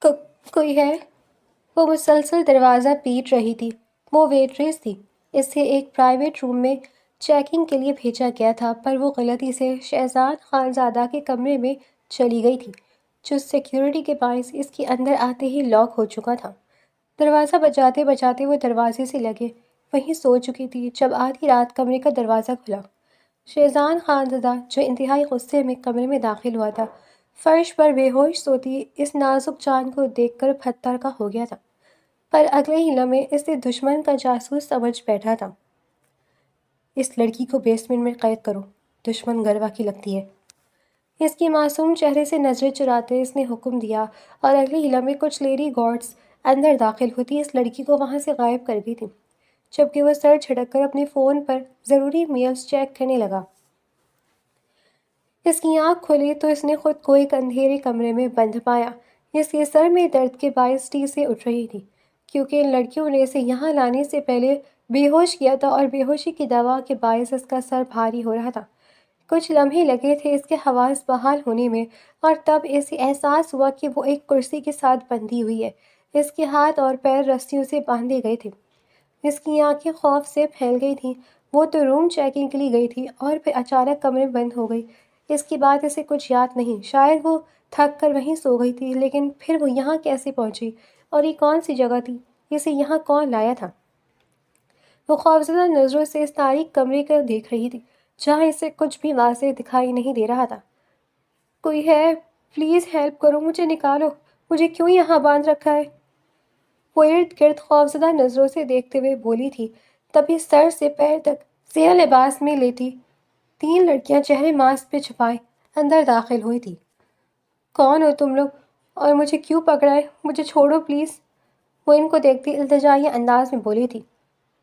کوئی ہے؟ وہ مسلسل دروازہ پیٹ رہی تھی۔ وہ ویٹریس تھی۔ اسے ایک پرائیویٹ روم میں چیکنگ کے لیے بھیجا گیا تھا، پر وہ غلطی سے شہزاد خانزادہ کے کمرے میں چلی گئی تھی، جو سیکیورٹی کے باعث اس کے اندر آتے ہی لاک ہو چکا تھا۔ دروازہ بجاتے بجاتے وہ دروازے سے لگے وہیں سو چکی تھی جب آدھی رات کمرے کا دروازہ کھلا۔ شہزاد خانزادہ، جو انتہائی غصے میں کمرے میں داخل ہوا تھا، فرش پر بے ہوش سوتی اس نازک جان کو دیکھ کر پتھر کا ہو گیا تھا، پر اگلے ہی لمحے اسے دشمن کا جاسوس سمجھ بیٹھا تھا۔ اس لڑکی کو بیسمنٹ میں قید کرو، دشمن گروا کی لگتی ہے۔ اس کے معصوم چہرے سے نظریں چراتے اس نے حکم دیا، اور اگلے ہی لمحے کچھ لیڈی گارڈز اندر داخل ہوتی اس لڑکی کو وہاں سے غائب کر دی تھی، جبکہ وہ سر جھٹک کر اپنے فون پر ضروری میلز چیک کرنے لگا۔ اس کی آنکھ کھلی تو اس نے خود کو ایک اندھیرے کمرے میں بند پایا۔ اس کے سر میں درد کے باعث ٹیسیں اٹھ رہی تھی، کیونکہ ان لڑکیوں نے اسے یہاں لانے سے پہلے بے ہوش کیا تھا، اور بے ہوشی کی دوا کے باعث اس کا سر بھاری ہو رہا تھا۔ کچھ لمحے لگے تھے اس کے حواس بحال ہونے میں، اور تب اسے احساس ہوا کہ وہ ایک کرسی کے ساتھ بندھی ہوئی ہے۔ اس کے ہاتھ اور پیر رسیوں سے باندھے گئے تھے۔ اس کی آنکھیں خوف سے پھیل گئی تھیں۔ وہ تو روم چیکنگ کے لیے گئی تھی، اور پھر اچانک کمرے بند ہو گئی۔ اس کے بعد اسے کچھ یاد نہیں۔ شاید وہ تھک کر وہیں سو گئی تھی، لیکن پھر وہ یہاں کیسے پہنچی، اور یہ کون سی جگہ تھی؟ اسے یہاں کون لایا تھا؟ وہ خوفزدہ نظروں سے اس تاریک کمرے کو دیکھ رہی تھی، جہاں اسے کچھ بھی واضح دکھائی نہیں دے رہا تھا۔ کوئی ہے؟ پلیز ہیلپ کرو، مجھے نکالو، مجھے کیوں یہاں باندھ رکھا ہے؟ وہ ارد گرد خوفزدہ نظروں سے دیکھتے ہوئے بولی تھی، تبھی سر سے پیر تک سیاہ لباس میں لیتی 3 لڑکیاں چہرے ماسک پہ چھپائے اندر داخل ہوئی تھی۔ کون ہو تم لوگ، اور مجھے کیوں پکڑا ہے؟ مجھے چھوڑو پلیز۔ وہ ان کو دیکھتی التجائی انداز میں بولی تھی۔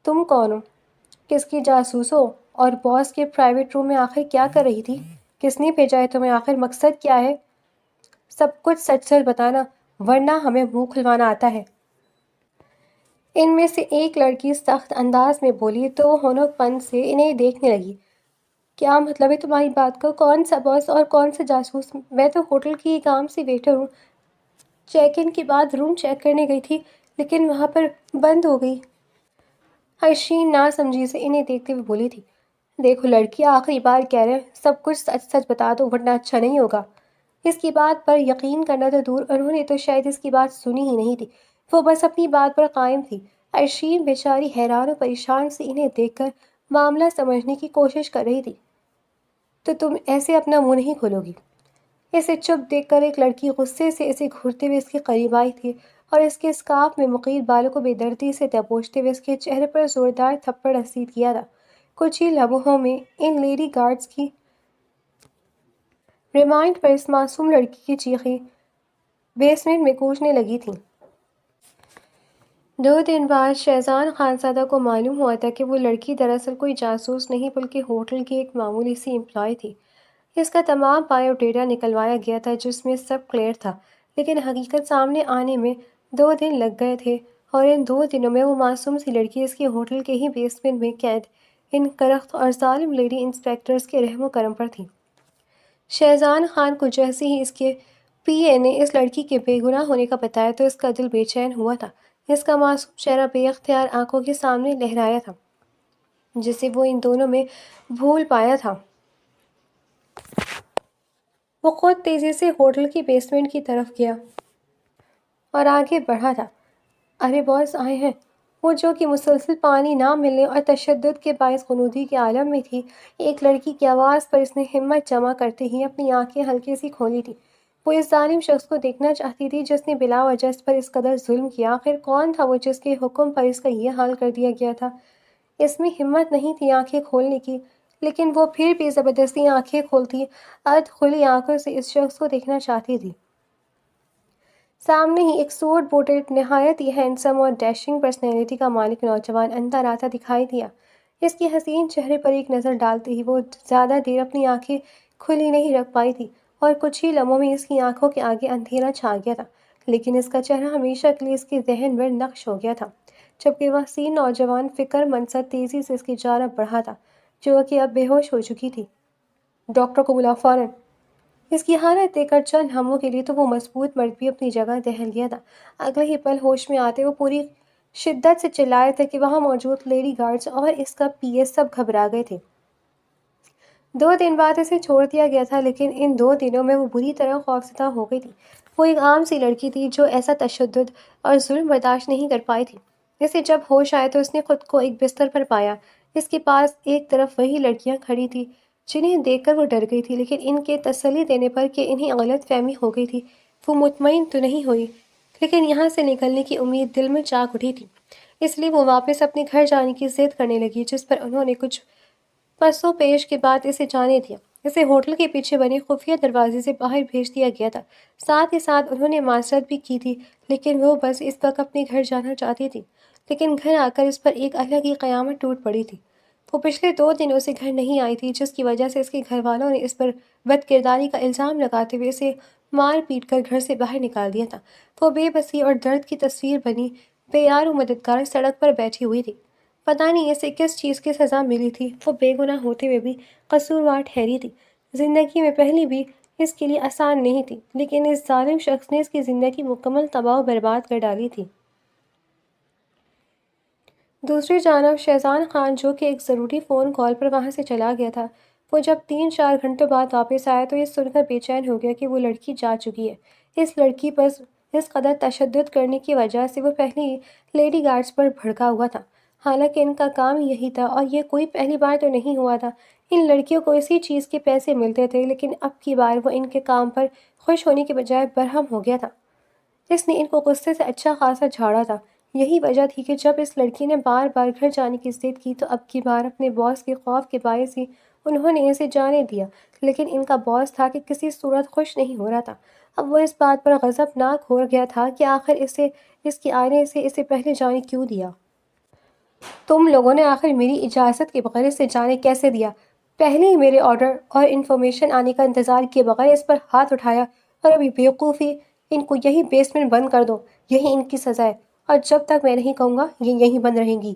تم کون ہو؟ کس کی جاسوس ہو؟ اور باس کے پرائیویٹ روم میں آخر کیا کر رہی تھی؟ کس نے بھیجا ہے تمہیں؟ آخر مقصد کیا ہے؟ سب کچھ سچ سچ بتانا، ورنہ ہمیں منہ کھلوانا آتا ہے۔ ان میں سے ایک لڑکی سخت انداز میں بولی تو وہ ہونک پن سے انہیں دیکھنے لگی۔ کیا مطلب ہے تمہاری بات کا؟ کون سا باس اور کون سا جاسوس؟ میں تو ہوٹل کی ایک عام سی ویٹر ہوں۔ چیک ان کے بعد روم چیک کرنے گئی تھی، لیکن وہاں پر بند ہو گئی۔ عرشین ناسمجھی سے انہیں دیکھتے ہوئے بولی تھی۔ دیکھو لڑکی، آخری بار کہہ رہے ہیں، سب کچھ سچ سچ بتا دو ورنہ اچھا نہیں ہوگا۔ اس کی بات پر یقین کرنا تو دور، انہوں نے تو شاید اس کی بات سنی ہی نہیں تھی۔ وہ بس اپنی بات پر قائم تھی۔ عرشین بیچاری حیران و پریشان سے انہیں دیکھ کر معاملہ سمجھنے کی کوشش کر رہی تھی۔ تو تم ایسے اپنا منہ نہیں کھولو گی؟ اسے چپ دیکھ کر ایک لڑکی غصے سے اسے گھورتے ہوئے اس کے قریب آئی تھی، اور اس کے اسکارف میں مقید بالوں کو بے دردی سے دبوچتے ہوئے اس کے چہرے پر زوردار تھپڑ رسید کیا تھا۔ کچھ ہی لمحوں میں ان لیڈی گارڈز کی ریمائنڈ پر اس معصوم لڑکی کی چیخیں بیسمنٹ میں گونجنے لگی تھیں۔ 2 دن بعد شہزاد خانزادہ کو معلوم ہوا تھا کہ وہ لڑکی دراصل کوئی جاسوس نہیں بلکہ ہوٹل کی ایک معمولی سی امپلائی تھی۔ اس کا تمام بایو ڈیٹا نکلوایا گیا تھا جس میں سب کلیئر تھا، لیکن حقیقت سامنے آنے میں 2 دن لگ گئے تھے، اور ان 2 دنوں میں وہ معصوم سی لڑکی اس کے ہوٹل کے ہی بیسمنٹ میں قید ان کرخت اور ظالم لیڈی انسپیکٹرز کے رحم و کرم پر تھی۔ شہزاد خان کو جیسے ہی اس کے پی اے نے اس لڑکی کے بے گناہ ہونے کا بتایا تو اس کا دل بے چین ہوا تھا۔ اس کا معصوم چہرہ بے اختیار آنکھوں کے سامنے لہرایا تھا، جسے وہ ان دونوں میں بھول پایا تھا۔ وہ خود تیزی سے ہوٹل کی بیسمنٹ کی طرف گیا اور آگے بڑھا تھا۔ ارے باس آئے ہیں! وہ جو کہ مسلسل پانی نہ ملنے اور تشدد کے باعث غنودی کے عالم میں تھی، ایک لڑکی کی آواز پر اس نے ہمت جمع کرتے ہی اپنی آنکھیں ہلکے سی کھولی تھی۔ وہ اس ظالم شخص کو دیکھنا چاہتی تھی جس نے بلا وجہ اس پر اس قدر ظلم کیا۔ آخر کون تھا وہ جس کے حکم پر اس کا یہ حال کر دیا گیا تھا؟ اس میں ہمت نہیں تھی آنکھیں کھولنے کی، لیکن وہ پھر بھی زبردستی آنکھیں کھولتی ادھ کھلی آنکھوں سے اس شخص کو دیکھنا چاہتی تھی۔ سامنے ہی ایک سوٹ بوٹڈ نہایت ہی ہینڈسم اور ڈیشنگ پرسنالٹی کا مالک نوجوان اندر آتا دکھائی دیا۔ اس کے حسین چہرے پر ایک نظر ڈالتے ہی وہ زیادہ دیر اپنی آنکھیں کھلی نہیں رکھ پائی تھی، اور کچھ ہی لمحوں میں اس کی آنکھوں کے آگے اندھیرا چھا گیا تھا، لیکن اس کا چہرہ ہمیشہ کے لیے اس کے ذہن میں نقش ہو گیا تھا، جبکہ وہ حسین نوجوان فکر مند سا تیزی سے اس کی جانب بڑھا تھا، جو کہ اب بے ہوش ہو چکی تھی۔ ڈاکٹر کو بلاؤ فوراً! اس کی حالت دیکھ کر چند لمحوں کے لیے تو وہ مضبوط مرد بھی اپنی جگہ دہل گیا تھا۔ اگلے ہی پل ہوش میں آتے وہ پوری شدت سے چلائے تھے کہ وہاں موجود لیڈی گارڈز اور اس کا پی اے سب گھبرا گئے تھے۔ 2 دن بعد اسے چھوڑ دیا گیا تھا، لیکن ان 2 دنوں میں وہ بری طرح خوفزدہ ہو گئی تھی۔ وہ ایک عام سی لڑکی تھی جو ایسا تشدد اور ظلم برداشت نہیں کر پائی تھی۔ اسے جب ہوش آئے تو اس نے خود کو ایک بستر پر پایا۔ اس کے پاس ایک طرف وہی لڑکیاں کھڑی تھیں جنہیں دیکھ کر وہ ڈر گئی تھی، لیکن ان کے تسلی دینے پر کہ انہیں غلط فہمی ہو گئی تھی وہ مطمئن تو نہیں ہوئی، لیکن یہاں سے نکلنے کی امید دل میں جاگ اٹھی تھی۔ اس لیے وہ واپس اپنے گھر جانے کی ضد کرنے لگی، جس پر انہوں نے کچھ پس و پیش کے بعد اسے جانے دیا۔ اسے ہوٹل کے پیچھے بنے خفیہ دروازے سے باہر بھیج دیا گیا تھا۔ ساتھ ہی ساتھ انہوں نے معذرت بھی کی تھی، لیکن وہ بس اس وقت اپنے گھر جانا چاہتی تھی۔ لیکن گھر آ کر اس پر ایک الگ ہی قیامت ٹوٹ پڑی تھی۔ وہ پچھلے 2 دنوں سے گھر نہیں آئی تھی، جس کی وجہ سے اس کے گھر والوں نے اس پر بد کرداری کا الزام لگاتے ہوئے اسے مار پیٹ کر گھر سے باہر نکال دیا تھا۔ وہ بے بسی اور درد کی تصویر بنی بے یار و مددگار سڑک پر بیٹھی ہوئی تھی۔ پتہ نہیں اسے کس چیز کی سزا ملی تھی، وہ بے گناہ ہوتے ہوئے بھی قصوروار ٹھہری تھی۔ زندگی میں پہلی بھی اس کے لیے آسان نہیں تھی، لیکن اس ظالم شخص نے اس کی زندگی مکمل تباہ و برباد کر ڈالی تھی۔ دوسری جانب شہزان خان، جو کہ ایک ضروری فون کال پر وہاں سے چلا گیا تھا، وہ جب 3-4 گھنٹوں بعد واپس آیا تو یہ سن کر بے چین ہو گیا کہ وہ لڑکی جا چکی ہے۔ اس لڑکی پر اس قدر تشدد کرنے کی وجہ سے وہ پہلی لیڈی گارڈز پر بھڑکا ہوا تھا، حالانکہ ان کا کام یہی تھا، اور یہ کوئی پہلی بار تو نہیں ہوا تھا۔ ان لڑکیوں کو اسی چیز کے پیسے ملتے تھے، لیکن اب کی بار وہ ان کے کام پر خوش ہونے کے بجائے برہم ہو گیا تھا۔ اس نے ان کو غصے سے اچھا خاصا جھاڑا تھا۔ یہی وجہ تھی کہ جب اس لڑکی نے بار بار گھر جانے کی ضد کی تو اب کی بار اپنے باس کے خوف کے باعث ہی انہوں نے اسے جانے دیا، لیکن ان کا باس تھا کہ کسی صورت خوش نہیں ہو رہا تھا۔ اب وہ اس بات پر غضبناک ہو گیا تھا کہ آخر اس کے آنے سے اسے پہلے جانے کیوں دیا؟ تم لوگوں نے آخر میری اجازت کے بغیر اسے جانے کیسے دیا؟ پہلے ہی میرے آرڈر اور انفارمیشن آنے کا انتظار کیے بغیر اس پر ہاتھ اٹھایا، اور ابھی بیوقوفی ان کو یہی بیسمنٹ بند کر دو، یہی ان کی سزا ہے، اور جب تک میں نہیں کہوں گا یہ یہیں بند رہیں گی۔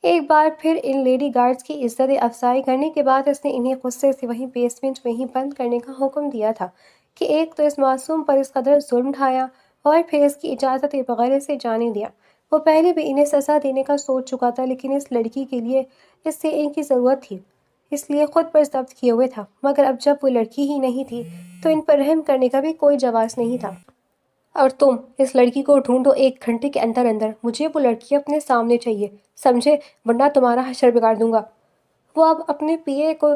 ایک بار پھر ان لیڈی گارڈز کی عزت افزائی کرنے کے بعد اس نے انہیں غصے سے وہیں بیسمنٹ میں ہی بند کرنے کا حکم دیا تھا کہ ایک تو اس معصوم پر اس قدر ظلم ڈھایا اور پھر اس کی اجازت کے بغیر اسے جانے دیا۔ وہ پہلے بھی انہیں سزا دینے کا سوچ چکا تھا، لیکن اس لڑکی کے لیے اس سے ان کی ضرورت تھی، اس لیے خود پر ضبط کیے ہوئے تھا، مگر اب جب وہ لڑکی ہی نہیں تھی تو ان پر رحم کرنے کا بھی کوئی جواز نہیں تھا۔ اور تم اس لڑکی کو ڈھونڈو 1 گھنٹے کے اندر اندر، مجھے وہ لڑکی اپنے سامنے چاہیے، سمجھے، ورنہ تمہارا حشر بگاڑ دوں گا۔ وہ اب اپنے پی اے کو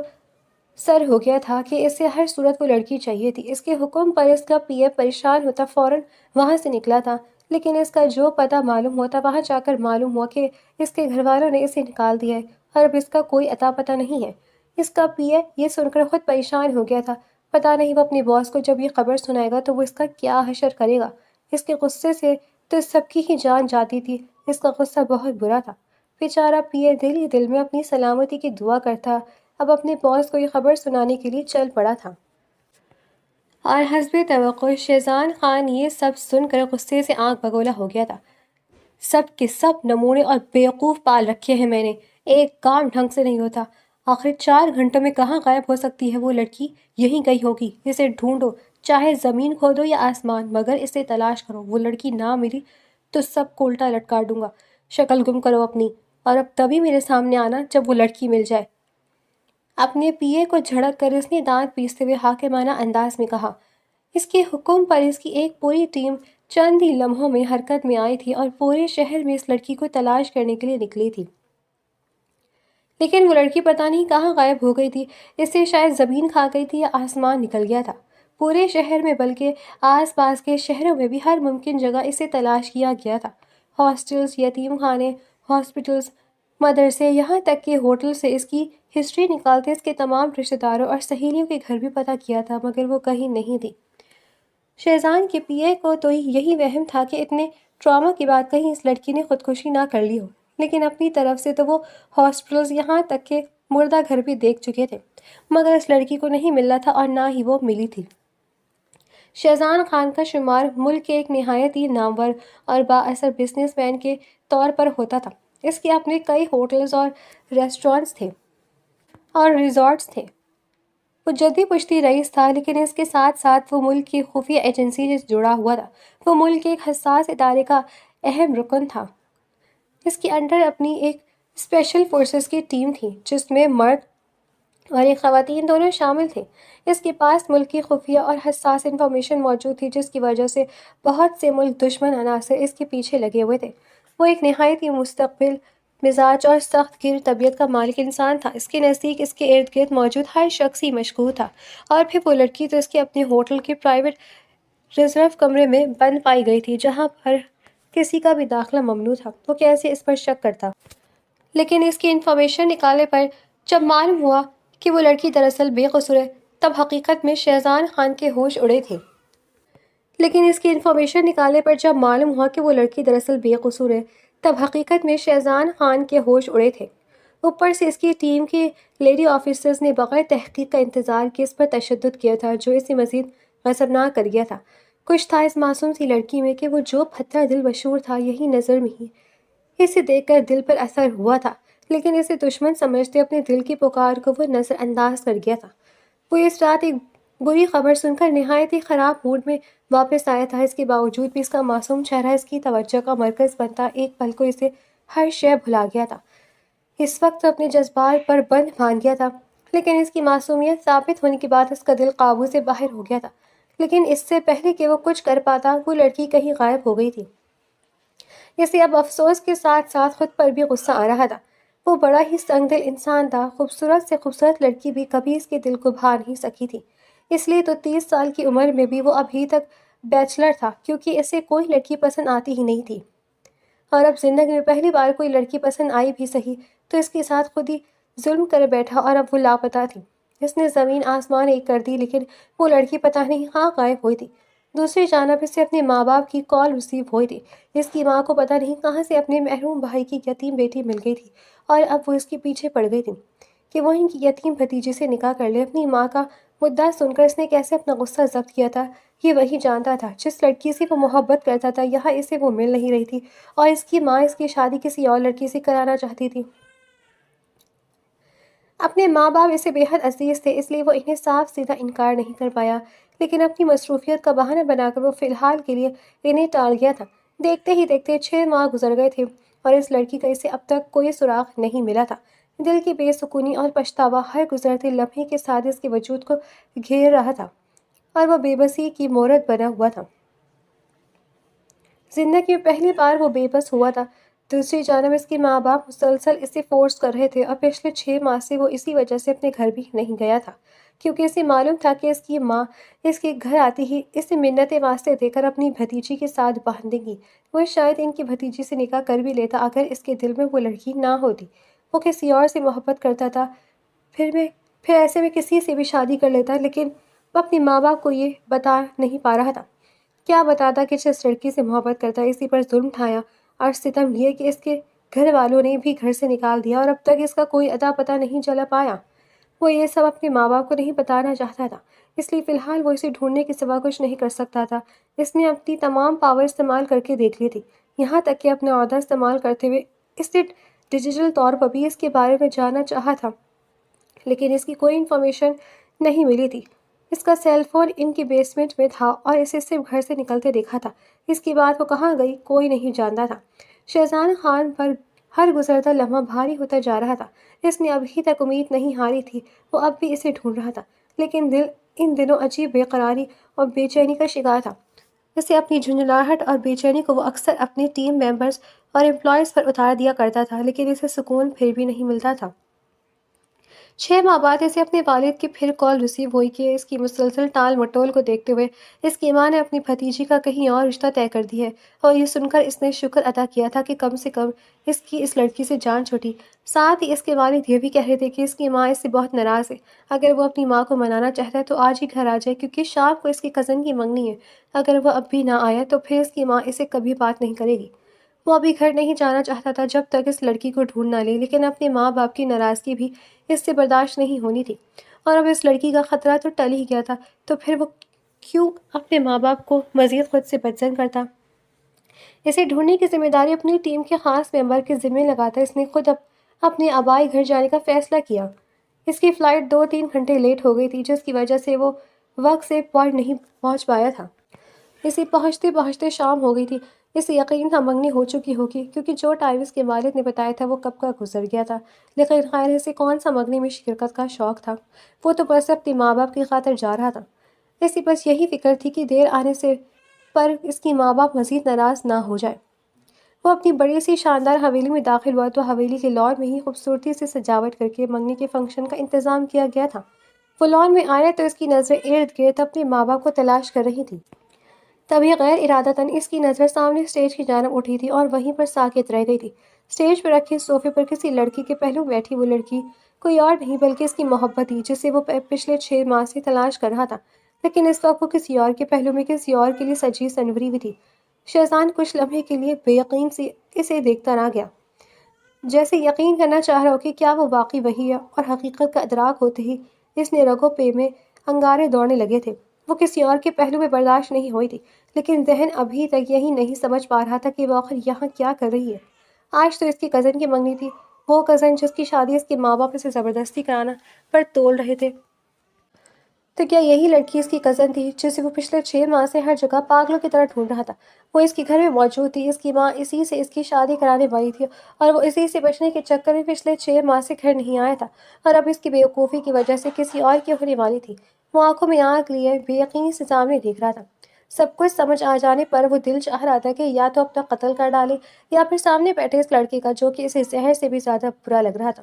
سر ہو گیا تھا کہ اسے ہر صورت وہ لڑکی چاہیے تھی۔ اس کے حکم پر اس کا پی اے پریشان ہوتا فوراً وہاں سے نکلا تھا، لیکن اس کا جو پتہ معلوم ہوتا وہاں جا کر معلوم ہوا کہ اس کے گھر والوں نے اسے نکال دیا ہے اور اب اس کا کوئی اتا پتہ نہیں ہے۔ اس کا پی اے یہ سن کر خود پریشان ہو گیا تھا، پتہ نہیں وہ اپنے باس کو جب یہ خبر سنائے گا تو وہ اس کا کیا حشر کرے گا۔ اس کے غصے سے تو سب کی ہی جان جاتی تھی، اس کا غصہ بہت برا تھا۔ بیچارہ پی اے دل ہی دل میں اپنی سلامتی کی دعا کرتا اب اپنے باس کو یہ خبر سنانے کے لیے چل پڑا تھا۔ اور حسب توقع شہزان خان یہ سب سن کر غصے سے آنکھ بگولا ہو گیا تھا۔ سب کے سب نمونے اور بیوقوف پال رکھے ہیں میں نے، ایک کام ڈھنگ سے نہیں ہوتا۔ آخر 4 گھنٹوں میں کہاں غائب ہو سکتی ہے وہ لڑکی؟ یہیں گئی ہوگی، اسے ڈھونڈو، چاہے زمین کھودو یا آسمان، مگر اسے تلاش کرو۔ وہ لڑکی نہ ملی تو سب کو الٹا لٹکا دوں گا۔ شکل گم کرو اپنی، اور اب تبھی میرے سامنے آنا جب وہ لڑکی مل جائے۔ اپنے پی اے کو جھڑک کر اس نے دانت پیستے ہوئے حاکمانہ انداز میں کہا۔ اس کے حکم پر اس کی ایک پوری ٹیم چند ہی لمحوں میں حرکت میں آئی تھی اور پورے شہر میں اس لڑکی کو تلاش کرنے کے لیے نکلی تھی، لیکن وہ لڑکی پتہ نہیں کہاں غائب ہو گئی تھی۔ اس سے شاید زمین کھا گئی تھی یا آسمان نکل گیا تھا۔ پورے شہر میں بلکہ آس پاس کے شہروں میں بھی ہر ممکن جگہ اسے تلاش کیا گیا تھا، ہاسٹلز، یتیم خانے، ہاسپٹلز، مدرسے، یہاں تک کہ ہوٹل سے اس کی ہسٹری نکالتے اس کے تمام رشتہ داروں اور سہیلیوں کے گھر بھی پتہ کیا تھا، مگر وہ کہیں نہیں تھی۔ شہزان کے پی اے کو تو یہی وہم تھا کہ اتنے ٹراما کے بعد کہیں اس لڑکی نے خودکشی نہ کر لی ہو، لیکن اپنی طرف سے تو وہ ہاسپٹلز یہاں تک کہ مردہ گھر بھی دیکھ چکے تھے، مگر اس لڑکی کو نہیں مل رہا تھا اور نہ ہی وہ ملی تھی۔ شہزان خان کا شمار ملک کے ایک نہایت ہی نامور اور بااثر بزنس مین کے طور پر ہوتا تھا۔ اس کے اپنے کئی ہوٹلز اور ریسٹورانٹس تھے اور ریزارٹس تھے۔ وہ جدی پشتی رئیس تھا، لیکن اس کے ساتھ ساتھ وہ ملک کی خفیہ ایجنسی سے جڑا ہوا تھا۔ وہ ملک کے ایک حساس ادارے کا اہم رکن تھا۔ اس کے انڈر اپنی ایک اسپیشل فورسز کی ٹیم تھی، جس میں مرد اور ایک خواتین دونوں شامل تھے۔ اس کے پاس ملک کی خفیہ اور حساس انفارمیشن موجود تھی، جس کی وجہ سے بہت سے ملک دشمن عناصر اس کے پیچھے لگے ہوئے تھے۔ وہ ایک نہایت ہی مستقل مزاج اور سخت گیر طبیعت کا مالک انسان تھا۔ اس کے نزدیک اس کے ارد گرد موجود ہر شخص ہی مشکوک تھا، اور پھر وہ لڑکی تو اس کے اپنے ہوٹل کے پرائیویٹ ریزرو کمرے میں بند پائی گئی تھی، جہاں پر کسی کا بھی داخلہ ممنوع تھا۔ وہ کیسے اس پر شک کرتا؟ لیکن اس کی انفارمیشن نکالنے پر جب معلوم ہوا کہ وہ لڑکی دراصل بے قصور ہے، تب حقیقت میں شہزان خان کے ہوش اڑے تھے۔ لیکن اس کی انفارمیشن نکالنے پر جب معلوم ہوا کہ وہ لڑکی دراصل بے قصور ہے، تب حقیقت میں شہزان خان کے ہوش اڑے تھے۔ اوپر سے اس کی ٹیم کے لیڈی آفیسرز نے بغیر تحقیق کا انتظار کیے اس پر تشدد کیا تھا، جو اسے مزید غضبناک کر گیا تھا۔ کچھ تھا اس معصوم سی لڑکی میں کہ وہ جو پھترا دل مشہور تھا، یہی نظر میں ہی اسے دیکھ کر دل پر اثر ہوا تھا، لیکن اسے دشمن سمجھتے اپنے دل کی پکار کو وہ نظر انداز کر گیا تھا۔ وہ اس رات ایک بری خبر سن کر نہایت ہی خراب موڈ میں واپس آیا تھا۔ اس کے باوجود بھی اس کا معصوم چہرہ اس کی توجہ کا مرکز بنتا ایک پل کو اسے ہر شے بھلا گیا تھا۔ اس وقت اپنے جذبات پر بند باندھ گیا تھا، لیکن اس کی معصومیت ثابت ہونے کے بعد اس کا دل قابو سے باہر ہو گیا تھا۔ لیکن اس سے پہلے کہ وہ کچھ کر پاتا، وہ لڑکی کہیں غائب ہو گئی تھی۔ اسے اب افسوس کے ساتھ ساتھ خود پر بھی غصہ آ رہا تھا۔ وہ بڑا ہی سنگ دل انسان تھا۔ خوبصورت سے خوبصورت لڑکی بھی کبھی اس کے دل کو بھا نہیں سکی تھی۔ اس لیے تو 30 سال کی عمر میں بھی وہ ابھی تک بیچلر تھا، کیونکہ اسے کوئی لڑکی پسند آتی ہی نہیں تھی۔ اور اب زندگی میں پہلی بار کوئی لڑکی پسند آئی بھی صحیح تو اس کے ساتھ خود ہی ظلم کر بیٹھا، اور اب وہ لاپتہ تھی۔ اس نے زمین آسمان ایک کر دی، لیکن وہ لڑکی پتہ نہیں کہاں غائب ہوئی تھی۔ دوسری جانب اسے اپنے ماں باپ کی کال ریسیو ہوئی تھی۔ اس کی ماں کو پتہ نہیں کہاں سے اپنے محروم بھائی کی یتیم بیٹی مل گئی تھی، اور اب وہ اس کے پیچھے پڑ گئی تھی کہ وہ ان کی یتیم بھتیجی سے نکاح کر لے۔ اپنی ماں کا مدعا سن کر اس نے کیسے اپنا غصہ ضبط کیا تھا، یہ وہی جانتا تھا۔ جس لڑکی سے وہ محبت کرتا تھا، یہاں اسے وہ مل نہیں رہی تھی، اور اس کی ماں اس کی شادی کسی اور لڑکی سے کرانا چاہتی تھی۔ اپنے ماں باپ اسے بے حد عزیز تھے، اس لیے وہ انہیں صاف سیدھا انکار نہیں کر پایا، لیکن اپنی مصروفیت کا بہانہ بنا کر وہ فی الحال کے لیے انہیں ٹال گیا تھا۔ دیکھتے ہی دیکھتے 6 ماہ گزر گئے تھے، اور اس لڑکی کا اسے اب تک کوئی سراغ نہیں ملا تھا۔ دل کی بے سکونی اور پچھتاوا ہر گزرتے لمحے کے ساتھ اس کے وجود کو گھیر رہا تھا، اور وہ بے بسی کی مورد بنا ہوا تھا۔ زندگی میں پہلی بار وہ بے بس ہوا تھا۔ دوسری جانب اس کے ماں باپ مسلسل اسے فورس کر رہے تھے، اور پچھلے 6 ماہ سے وہ اسی وجہ سے اپنے گھر بھی نہیں گیا تھا، کیونکہ اسے معلوم تھا کہ اس کی ماں اس کے گھر آتی ہی اسے منتیں واسطے دے کر اپنی بھتیجی کے ساتھ باندھ دیں گی۔ وہ شاید ان کی بھتیجی سے نکاح کر بھی لیتا اگر اس کے دل میں وہ لڑکی نہ ہوتی۔ وہ کسی اور سے محبت کرتا تھا، پھر ایسے میں کسی سے بھی شادی کر لیتا، لیکن وہ اپنے ماں باپ کو یہ بتا نہیں پا رہا تھا۔ کیا بتاتا کہ جس لڑکی سے محبت کرتا اسی پر ظلم ڈھایا، اور ستم یہ کہ اس کے گھر والوں نے بھی گھر سے نکال دیا، اور اب تک اس کا کوئی اتا پتہ نہیں چلا پایا۔ وہ یہ سب اپنے ماں باپ کو نہیں بتانا چاہتا تھا، اس لیے فی الحال وہ اسے ڈھونڈنے کے سوا کچھ نہیں کر سکتا تھا۔ اس نے اپنی تمام پاور استعمال کر کے دیکھ لی تھی، یہاں تک کہ اپنا عہدہ استعمال کرتے ہوئے اس نے ڈیجیٹل طور پر بھی اس کے بارے میں جاننا چاہا تھا، لیکن اس کی کوئی انفارمیشن نہیں ملی تھی۔ اس کا سیل فون ان کی بیسمنٹ میں تھا، اور اسے صرف گھر سے نکلتے دیکھا تھا۔ اس کی بات وہ کہاں گئی کوئی نہیں جانتا تھا۔ شہزان خان پر ہر گزرتا لمحہ بھاری ہوتا جا رہا تھا۔ اس نے ابھی تک امید نہیں ہاری تھی، وہ اب بھی اسے ڈھونڈ رہا تھا، لیکن دل ان دنوں عجیب بے قراری اور بے چینی کا شکار تھا۔ اسے اپنی جھنجھلاہٹ اور بے چینی کو وہ اکثر اپنے ٹیم ممبرز اور امپلائیز پر اتار دیا کرتا تھا، لیکن اسے سکون پھر بھی نہیں ملتا تھا۔ 6 ماہ بعد اسے اپنے والد کی پھر کال ریسیو ہوئی کہ اس کی مسلسل ٹال مٹول کو دیکھتے ہوئے اس کی ماں نے اپنی بھتیجی کا کہیں اور رشتہ طے کر دی ہے، اور یہ سن کر اس نے شکر ادا کیا تھا کہ کم سے کم اس کی اس لڑکی سے جان چھوٹی۔ ساتھ ہی اس کے والد یہ بھی کہہ رہے تھے کہ اس کی ماں اس سے بہت ناراض ہے، اگر وہ اپنی ماں کو منانا چاہتا ہے تو آج ہی گھر آ جائے، کیونکہ شام کو اس کی کزن کی منگنی ہے۔ اگر وہ اب بھی نہ آیا تو پھر اس کی ماں اسے کبھی بات نہیں کرے گی۔ وہ ابھی گھر نہیں جانا چاہتا تھا جب تک اس لڑکی کو ڈھونڈ نہ لے، لیکن اپنے ماں باپ کی ناراضگی بھی اس سے برداشت نہیں ہونی تھی، اور اب اس لڑکی کا خطرہ تو ٹل ہی گیا تھا، تو پھر وہ کیوں اپنے ماں باپ کو مزید خود سے بدظن کرتا۔ اسے ڈھونڈنے کی ذمہ داری اپنی ٹیم کے خاص ممبر کے ذمہ لگاتا اس نے خود اپنے آبائی گھر جانے کا فیصلہ کیا۔ اس کی فلائٹ 2-3 گھنٹے لیٹ ہو گئی تھی، جس کی وجہ سے وہ وقت سے پوائنٹ نہیں پہنچ پایا تھا۔ اسے پہنچتے پہنچتے شام ہو گئی تھی۔ اسے یقین تھا منگنی ہو چکی ہوگی، کیونکہ جو ٹائم اس کے والد نے بتایا تھا وہ کب کا گزر گیا تھا۔ لیکن خیر، اسے کون سا منگنی میں شرکت کا شوق تھا؟ وہ تو بس اپنے ماں باپ کی خاطر جا رہا تھا۔ اسے بس یہی فکر تھی کہ دیر آنے سے پر اس کی ماں باپ مزید ناراض نہ ہو جائے۔ وہ اپنی بڑی سی شاندار حویلی میں داخل ہوا تو حویلی کے لان میں ہی خوبصورتی سے سجاوٹ کر کے منگنی کے فنکشن کا انتظام کیا گیا تھا۔ وہ لان میں آیا تو اس کی نظریں ارد گرد اپنے ماں باپ کو تلاش کر رہی تھیں۔ تبھی غیر ارادتاً اس کی نظر سامنے اسٹیج کی جانب اٹھی تھی اور وہیں پر ساکت رہ گئی تھی۔ اسٹیج پر رکھے صوفے پر کسی لڑکی کے پہلو بیٹھی وہ لڑکی کوئی اور نہیں بلکہ اس کی محبت تھی، جسے وہ پچھلے 6 ماہ سے تلاش کر رہا تھا۔ لیکن اس وقت وہ کسی اور کے پہلو میں کسی اور کے لیے سجی سنوری ہوئی تھی۔ شہزاد کچھ لمحے کے لیے بے یقین سے اسے دیکھتا رہ گیا، جیسے یقین کرنا چاہ رہا ہو کہ کیا وہ واقعی وہی ہے، اور حقیقت کا ادراک ہوتے ہی اس نے رگوں پہ میں انگارے دوڑنے لگے تھے۔ وہ کسی اور کے پہلو میں برداشت نہیں ہوئی تھی، لیکن ذہن ابھی تک یہی نہیں سمجھ پا رہا تھا کہ وہ آخر یہاں کیا کر رہی ہے۔ آج تو اس کی کزن کی منگنی تھی، وہ کزن جس کی شادی اس کے ماں باپ اسے زبردستی کرانا پر تول رہے تھے۔ تو کیا یہی لڑکی اس کی کزن تھی جسے وہ پچھلے 6 ماہ سے ہر جگہ پاگلوں کی طرح ڈھونڈ رہا تھا؟ وہ اس کے گھر میں موجود تھی، اس کی ماں اسی سے اس کی شادی کرانے والی تھی، اور وہ اسی سے بچنے کے چکر میں پچھلے 6 ماہ سے گھر نہیں آیا تھا، اور اب اس کی بیوقوفی کی وجہ سے کسی اور کی ہونے والی تھی۔ وہ آنکھوں میں آنکھ لیے بے یقینی سے سامنے دیکھ رہا تھا۔ سب کچھ سمجھ آ جانے پر وہ دل چاہ رہا تھا کہ یا تو اپنا قتل کر ڈالے، یا پھر سامنے بیٹھے اس لڑکے کا جو کہ اسے زہر سے بھی زیادہ برا لگ رہا تھا۔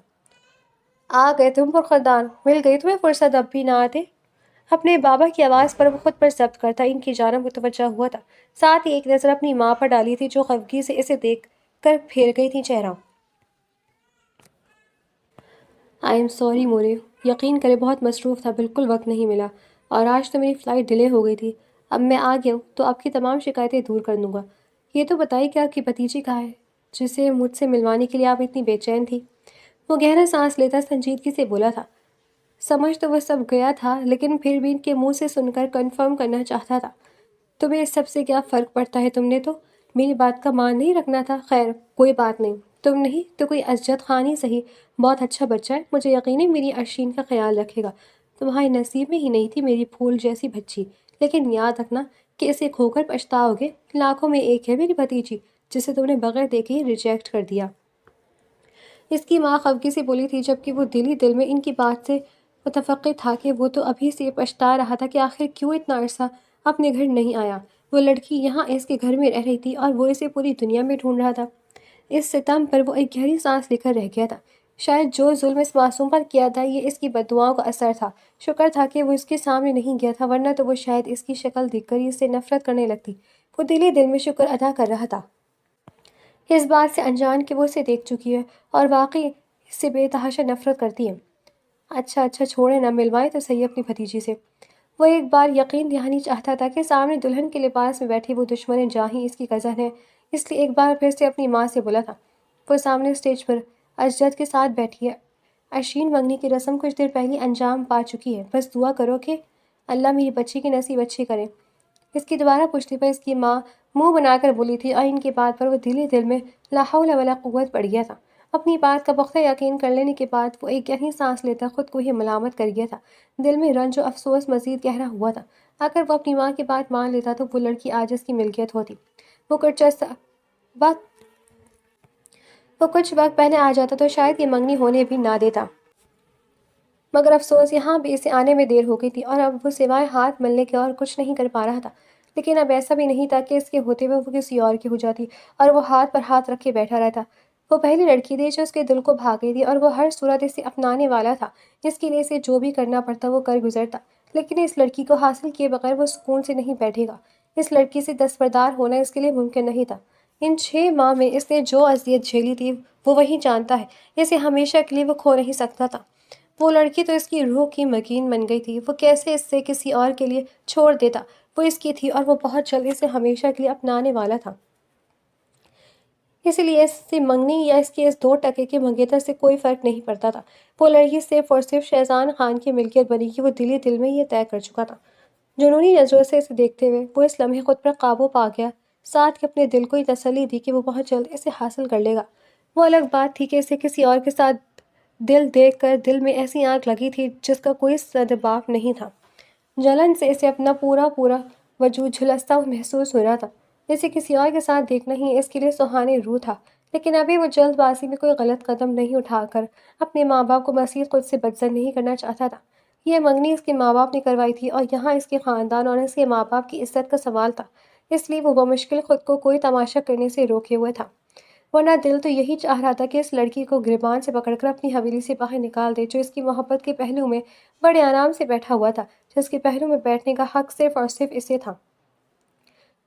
آ گئے تم پرخدان، مل گئی تمہیں فرصت، اب بھی نہ آتے؟ اپنے بابا کی آواز پر وہ خود پر ضبط کرتا ان کی جانب متوجہ ہوا تھا، ساتھ ہی ایک نظر اپنی ماں پر ڈالی تھی جو خفگی سے اسے دیکھ کر پھیر گئی تھی چہرہ۔ آئی ایم سوری مورے، یقین کرے بہت مصروف تھا، بالکل وقت نہیں ملا، اور آج تو میری فلائٹ ڈیلے ہو گئی تھی۔ اب میں آ گیا ہوں تو آپ کی تمام شکایتیں دور کر دوں گا۔ یہ تو بتائیے کہ آپ کی بھتیجی کہاں ہے جسے مجھ سے ملوانے کے لیے آپ اتنی بے چین تھی؟ وہ گہرا سانس لیتا سنجیدگی سے بولا تھا۔ سمجھ تو وہ سب گیا تھا، لیکن پھر بھی ان کے منہ سے سن کر کنفرم کرنا چاہتا تھا۔ تمہیں اس سب سے کیا فرق پڑتا ہے؟ تم نے تو میری بات کا مان نہیں رکھنا تھا۔ خیر کوئی بات نہیں، تم نہیں تو کوئی اسجد خان ہی صحیح، بہت اچھا بچہ ہے، مجھے یقین ہے میری اشین کا خیال رکھے گا۔ تمہارے نصیب میں ہی نہیں تھی میری پھول جیسی بچی، لیکن یاد رکھنا کہ اسے کھو کر پچھتاؤ گے۔ لاکھوں میں ایک ہے میری بھتیجی جسے تم نے بغیر دیکھے ہی ریجیکٹ کر دیا۔ اس کی ماں خفگی سے بولی تھی، جبکہ وہ دل ہی دل میں ان کی بات سے متفق تھا کہ وہ تو ابھی سے پچھتا رہا تھا کہ آخر کیوں اتنا عرصہ اپنے گھر نہیں آیا۔ وہ لڑکی یہاں اس کے گھر میں رہ رہی تھی اور وہ اسے پوری دنیا میں ڈھونڈ رہا تھا۔ اس ستم پر وہ ایک گہری سانس لے کر رہ گیا تھا۔ شاید جو ظلم اس معصوم پر کیا تھا یہ اس کی بددعاؤں کا اثر تھا۔ شکر تھا کہ وہ اس کے سامنے نہیں گیا تھا، ورنہ تو وہ شاید اس کی شکل دیکھ کر ہی اس سے نفرت کرنے لگتی۔ وہ دل ہی دل میں شکر ادا کر رہا تھا، اس بات سے انجان کہ وہ اسے دیکھ چکی ہے اور واقعی اس سے بے تحاشا نفرت کرتی ہے۔ اچھا چھوڑے نہ، ملوائے تو صحیح اپنی بھتیجی سے۔ وہ ایک بار یقین دہانی چاہتا تھا کہ سامنے دلہن کے لباس میں بیٹھی وہ دشمن جاں ہی اس کی کزن ہے، اس لیے ایک بار پھر سے اپنی ماں سے بولا تھا۔ وہ سامنے اسٹیج پر اسجد کے ساتھ بیٹھی ہے۔ اشین منگنی کی رسم کچھ دیر پہلے انجام پا چکی ہے، بس دعا کرو کہ اللہ میری بچی کی نصیب اچھی کرے۔ اس کی دوبارہ پوچھنے پر اس کی ماں منہ بنا کر بولی تھی، اور ان کی بات پر وہ دل ہی دل میں لا حول ولا قوت پڑ گیا تھا۔ اپنی بات کا پختہ یقین کر لینے کے بعد وہ ایک گہری سانس لیتا خود کو ہی ملامت کر گیا تھا۔ دل میں رنج و افسوس مزید گہرا ہوا تھا۔ اگر وہ اپنی ماں کی بات مان لیتا تو وہ لڑکی آج اس کی ملکیت ہوتی۔ وہ کچھ وقت پہلے آ جاتا تو شاید یہ منگنی ہونے بھی نہ دیتا، مگر افسوس یہاں بھی اسے آنے میں دیر ہو گئی تھی، اور اب وہ سوائے ہاتھ ملنے کے اور کچھ نہیں کر پا رہا تھا۔ لیکن اب ایسا بھی نہیں تھا کہ اس کے ہوتے ہوئے وہ کسی اور کی ہو جاتی اور وہ ہاتھ پر ہاتھ رکھے بیٹھا رہتا۔ وہ پہلی لڑکی تھی جو اس کے دل کو بھا گئی تھی، اور وہ ہر صورت اسے اپنانے والا تھا۔ اس کے لیے اسے جو بھی کرنا پڑتا وہ کر گزرتا، لیکن اس لڑکی کو حاصل کیے بغیر وہ سکون سے نہیں بیٹھے گا۔ اس لڑکی سے دستبردار ہونا اس کے لیے ممکن نہیں تھا۔ ان 6 ماہ میں اس نے جو اذیت جھیلی تھی وہ وہی جانتا ہے، اسے ہمیشہ کے لیے وہ کھو نہیں سکتا تھا۔ وہ لڑکی تو اس کی روح کی مکین بن گئی تھی، وہ کیسے اس سے کسی اور کے لیے چھوڑ دیتا؟ وہ اس کی تھی اور وہ بہت جلد اسے ہمیشہ کے لیے اپنانے والا تھا۔ اسی لیے اس سے منگنی یا اس کے اس 2 ٹکے کے منگیتر سے کوئی فرق نہیں پڑتا تھا۔ وہ لڑکی صرف اور صرف شہزاد خان کی ملکیت بنی کہ وہ دل ہی دل میں یہ طے کر چکا تھا۔ جنونی نظروں سے اسے دیکھتے ہوئے وہ اس لمحے خود پر قابو پا گیا، ساتھ ہی اپنے دل کو یہ تسلی دی کہ وہ بہت جلد اسے حاصل کر لے گا۔ وہ الگ بات تھی کہ اسے کسی اور کے ساتھ دل دیکھ کر دل میں ایسی آگ لگی تھی جس کا کوئی سبب نہیں تھا۔ جلن سے اسے اپنا پورا وجود جھلستا ہوا محسوس ہو رہا تھا۔ اسے کسی اور کے ساتھ دیکھنا ہی اس کے لیے سہانے روح تھا، لیکن ابھی وہ جلد بازی میں کوئی غلط قدم نہیں اٹھا کر اپنے ماں باپ کو مزید خود سے بدتر نہیں کرنا چاہتا تھا۔ یہ منگنی اس کے ماں باپ نے کروائی تھی اور یہاں اس کے خاندان اور اس کے ماں باپ کی عزت کا سوال تھا، اس لیے وہ بمشکل خود کو کوئی تماشا کرنے سے روکے ہوئے تھا، ورنہ دل تو یہی چاہ رہا تھا کہ اس لڑکی کو گریبان سے پکڑ کر اپنی حویلی سے باہر نکال دے، جو اس کی محبت کے پہلو میں بڑے آرام سے بیٹھا ہوا تھا، جس کے پہلو میں بیٹھنے کا حق صرف اور صرف اسے تھا۔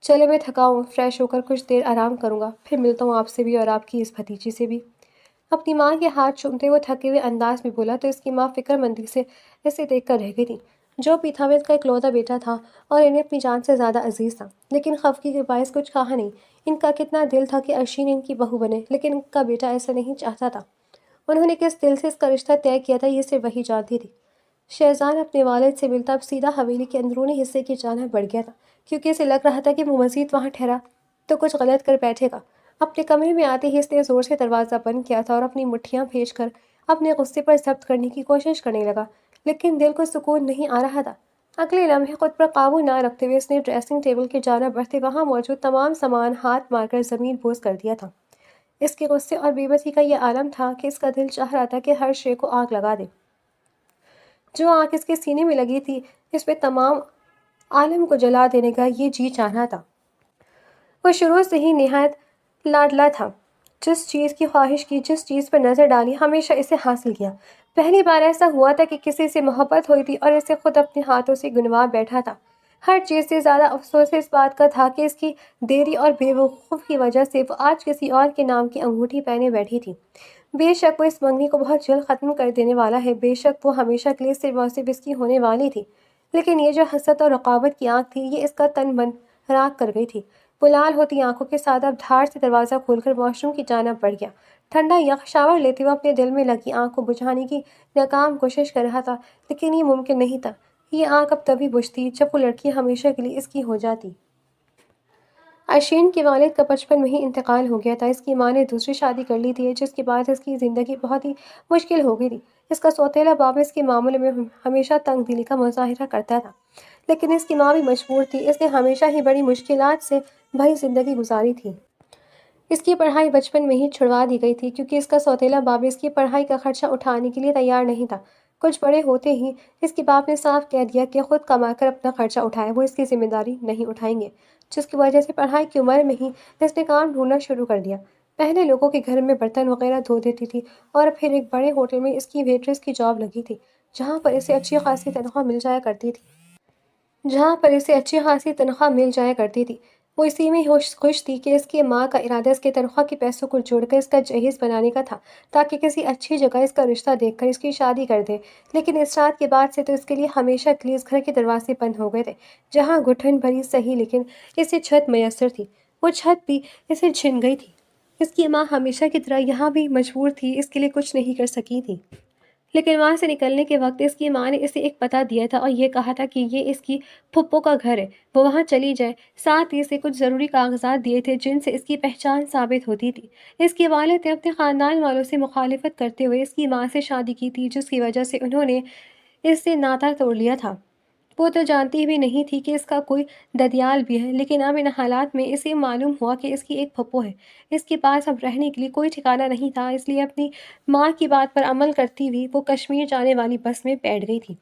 چلو میں تھکا ہوں، فریش ہو کر کچھ دیر آرام کروں گا، پھر ملتا ہوں آپ سے بھی اور آپ کی اس بھتیجی سے بھی۔ اپنی ماں کے ہاتھ چومتے ہوئے تھکے ہوئے انداز میں بولا تو اس کی ماں فکر مندی سے اسے دیکھ کر رہ گئی تھی۔ جو بھی تھا وہ ان کا اکلوتا بیٹا تھا اور انہیں اپنی جان سے زیادہ عزیز تھا، لیکن خفگی کے باعث کچھ کہا نہیں۔ ان کا کتنا دل تھا کہ ارشین ان کی بہو بنے، لیکن ان کا بیٹا ایسا نہیں چاہتا تھا۔ انہوں نے کس دل سے اس کا رشتہ طے کیا تھا یہ صرف وہی جانتی تھی۔ شہزاد اپنے والد سے ملتا اب سیدھا حویلی کے اندرونی حصے کی جانب بڑھ گیا تھا، کیونکہ اسے لگ رہا تھا کہ وہ مزید وہاں ٹھہرا تو کچھ غلط کر بیٹھے گا۔ اپنے کمرے میں آتے ہی اس نے زور سے دروازہ بند کیا تھا اور اپنی مٹھیاں بھیج کر اپنے غصے پر ضبط کرنے کی کوشش کرنے لگا، لیکن دل کو سکون نہیں آ رہا تھا۔ اگلے لمحے خود پر قابو نہ رکھتے ہوئے اس نے ڈریسنگ ٹیبل کی جانب بڑھتے وہاں موجود تمام سامان ہاتھ مار کر زمین بوس کر دیا تھا۔ اس کے غصے اور بے بسی کا یہ عالم تھا کہ اس کا دل چاہ رہا تھا کہ ہر شے کو آگ لگا دے۔ جو آگ اس کے سینے میں لگی تھی اس پہ تمام عالم کو جلا دینے کا یہ جی چاہنا تھا۔ وہ شروع سے ہی نہایت لاڈلا تھا، جس چیز کی خواہش کی، جس چیز پر نظر ڈالی، ہمیشہ اسے حاصل کیا۔ پہلی بار ایسا ہوا تھا کہ کسی سے محبت ہوئی تھی اور اسے خود اپنے ہاتھوں سے گنوا بیٹھا تھا۔ ہر چیز سے زیادہ افسوس اس بات کا تھا کہ اس کی دیری اور بے وقوف کی وجہ سے وہ آج کسی اور کے نام کی انگوٹھی پہنے بیٹھی تھی۔ بے شک وہ اس منگنی کو بہت جلد ختم کر دینے والا ہے، بے شک وہ ہمیشہ کے لیے صرف اور صرف اس کی ہونے والی تھی، لیکن یہ جو حسد اور رقابت کی آنکھ تھی یہ اس کا تن من راکھ کر گئی تھی۔ وہ لال ہوتی آنکھوں کے ساتھ اب دھاڑ سے دروازہ کھول کر واش روم کی جانب بڑھ گیا۔ ٹھنڈا یخ شاور لیتے ہوئے اپنے دل میں لگی آنکھ کو بجھانے کی ناکام کوشش کر رہا تھا، لیکن یہ ممکن نہیں تھا۔ یہ آنکھ اب تبھی بجھتی جب وہ لڑکی ہمیشہ کے لیے اس کی ہو جاتی۔ ارشین کے والد کا بچپن میں ہی انتقال ہو گیا تھا۔ اس کی ماں نے دوسری شادی کر لی تھی، جس کے بعد اس کی زندگی بہت ہی مشکل ہو گئی تھی۔ اس کا سوتیلا باپ اس کے معاملے میں ہمیشہ تنگ دلی کا مظاہرہ کرتا تھا، لیکن اس کی ماں بھی مجبور تھی، اس نے ہمیشہ ہی بڑی مشکلات سے بھری زندگی گزاری تھی۔ اس کی پڑھائی بچپن میں ہی چھڑوا دی گئی تھی کیونکہ اس کا سوتیلا باپ اس کی پڑھائی کا خرچہ اٹھانے کے لیے تیار نہیں تھا۔ کچھ بڑے ہوتے ہی اس کے باپ نے صاف کہہ دیا کہ خود کما کر اپنا خرچہ اٹھائے، وہ اس کی ذمہ داری نہیں اٹھائیں گے، جس کی وجہ سے پڑھائی کی عمر میں ہی اس نے کام ڈھونڈنا شروع کر دیا۔ پہلے لوگوں کے گھر میں برتن وغیرہ دھو دیتی تھی اور پھر ایک بڑے ہوٹل میں اس کی ویٹریس کی جاب لگی تھی، جہاں پر اسے اچھی خاصی تنخواہ مل جایا کرتی تھی۔ وہ اسی میں خوش تھی کہ اس کی ماں کا ارادہ اس کے تنخواہ کے پیسوں کو جوڑ کر اس کا جہیز بنانے کا تھا، تاکہ کسی اچھی جگہ اس کا رشتہ دیکھ کر اس کی شادی کر دے۔ لیکن اس رات کے بعد سے تو اس کے لیے ہمیشہ کے لیے اس گھر کے دروازے بند ہو گئے تھے، جہاں گھٹن بھری صحیح لیکن اسے چھت میسر تھی، وہ چھت بھی اسے چھن گئی تھی۔ اس کی ماں ہمیشہ کی طرح یہاں بھی مجبور تھی، اس کے لیے کچھ نہیں کر سکی تھی۔ لیکن وہاں سے نکلنے کے وقت اس کی ماں نے اسے ایک پتہ دیا تھا اور یہ کہا تھا کہ یہ اس کی پھپھو کا گھر ہے، وہ وہاں چلی جائے۔ ساتھ ہی اسے کچھ ضروری کاغذات دیے تھے جن سے اس کی پہچان ثابت ہوتی تھی۔ اس کے والد نے اپنے خاندان والوں سے مخالفت کرتے ہوئے اس کی ماں سے شادی کی تھی، جس کی وجہ سے انہوں نے اس سے ناطہ توڑ لیا تھا۔ وہ تو جانتی بھی نہیں تھی کہ اس کا کوئی ددیال بھی ہے، لیکن اب ان حالات میں اسے معلوم ہوا کہ اس کی ایک پھپھو ہے۔ اس کے پاس اب رہنے کے لیے کوئی ٹھکانہ نہیں تھا، اس لیے اپنی ماں کی بات پر عمل کرتی ہوئی وہ کشمیر جانے والی بس میں بیٹھ گئی تھی۔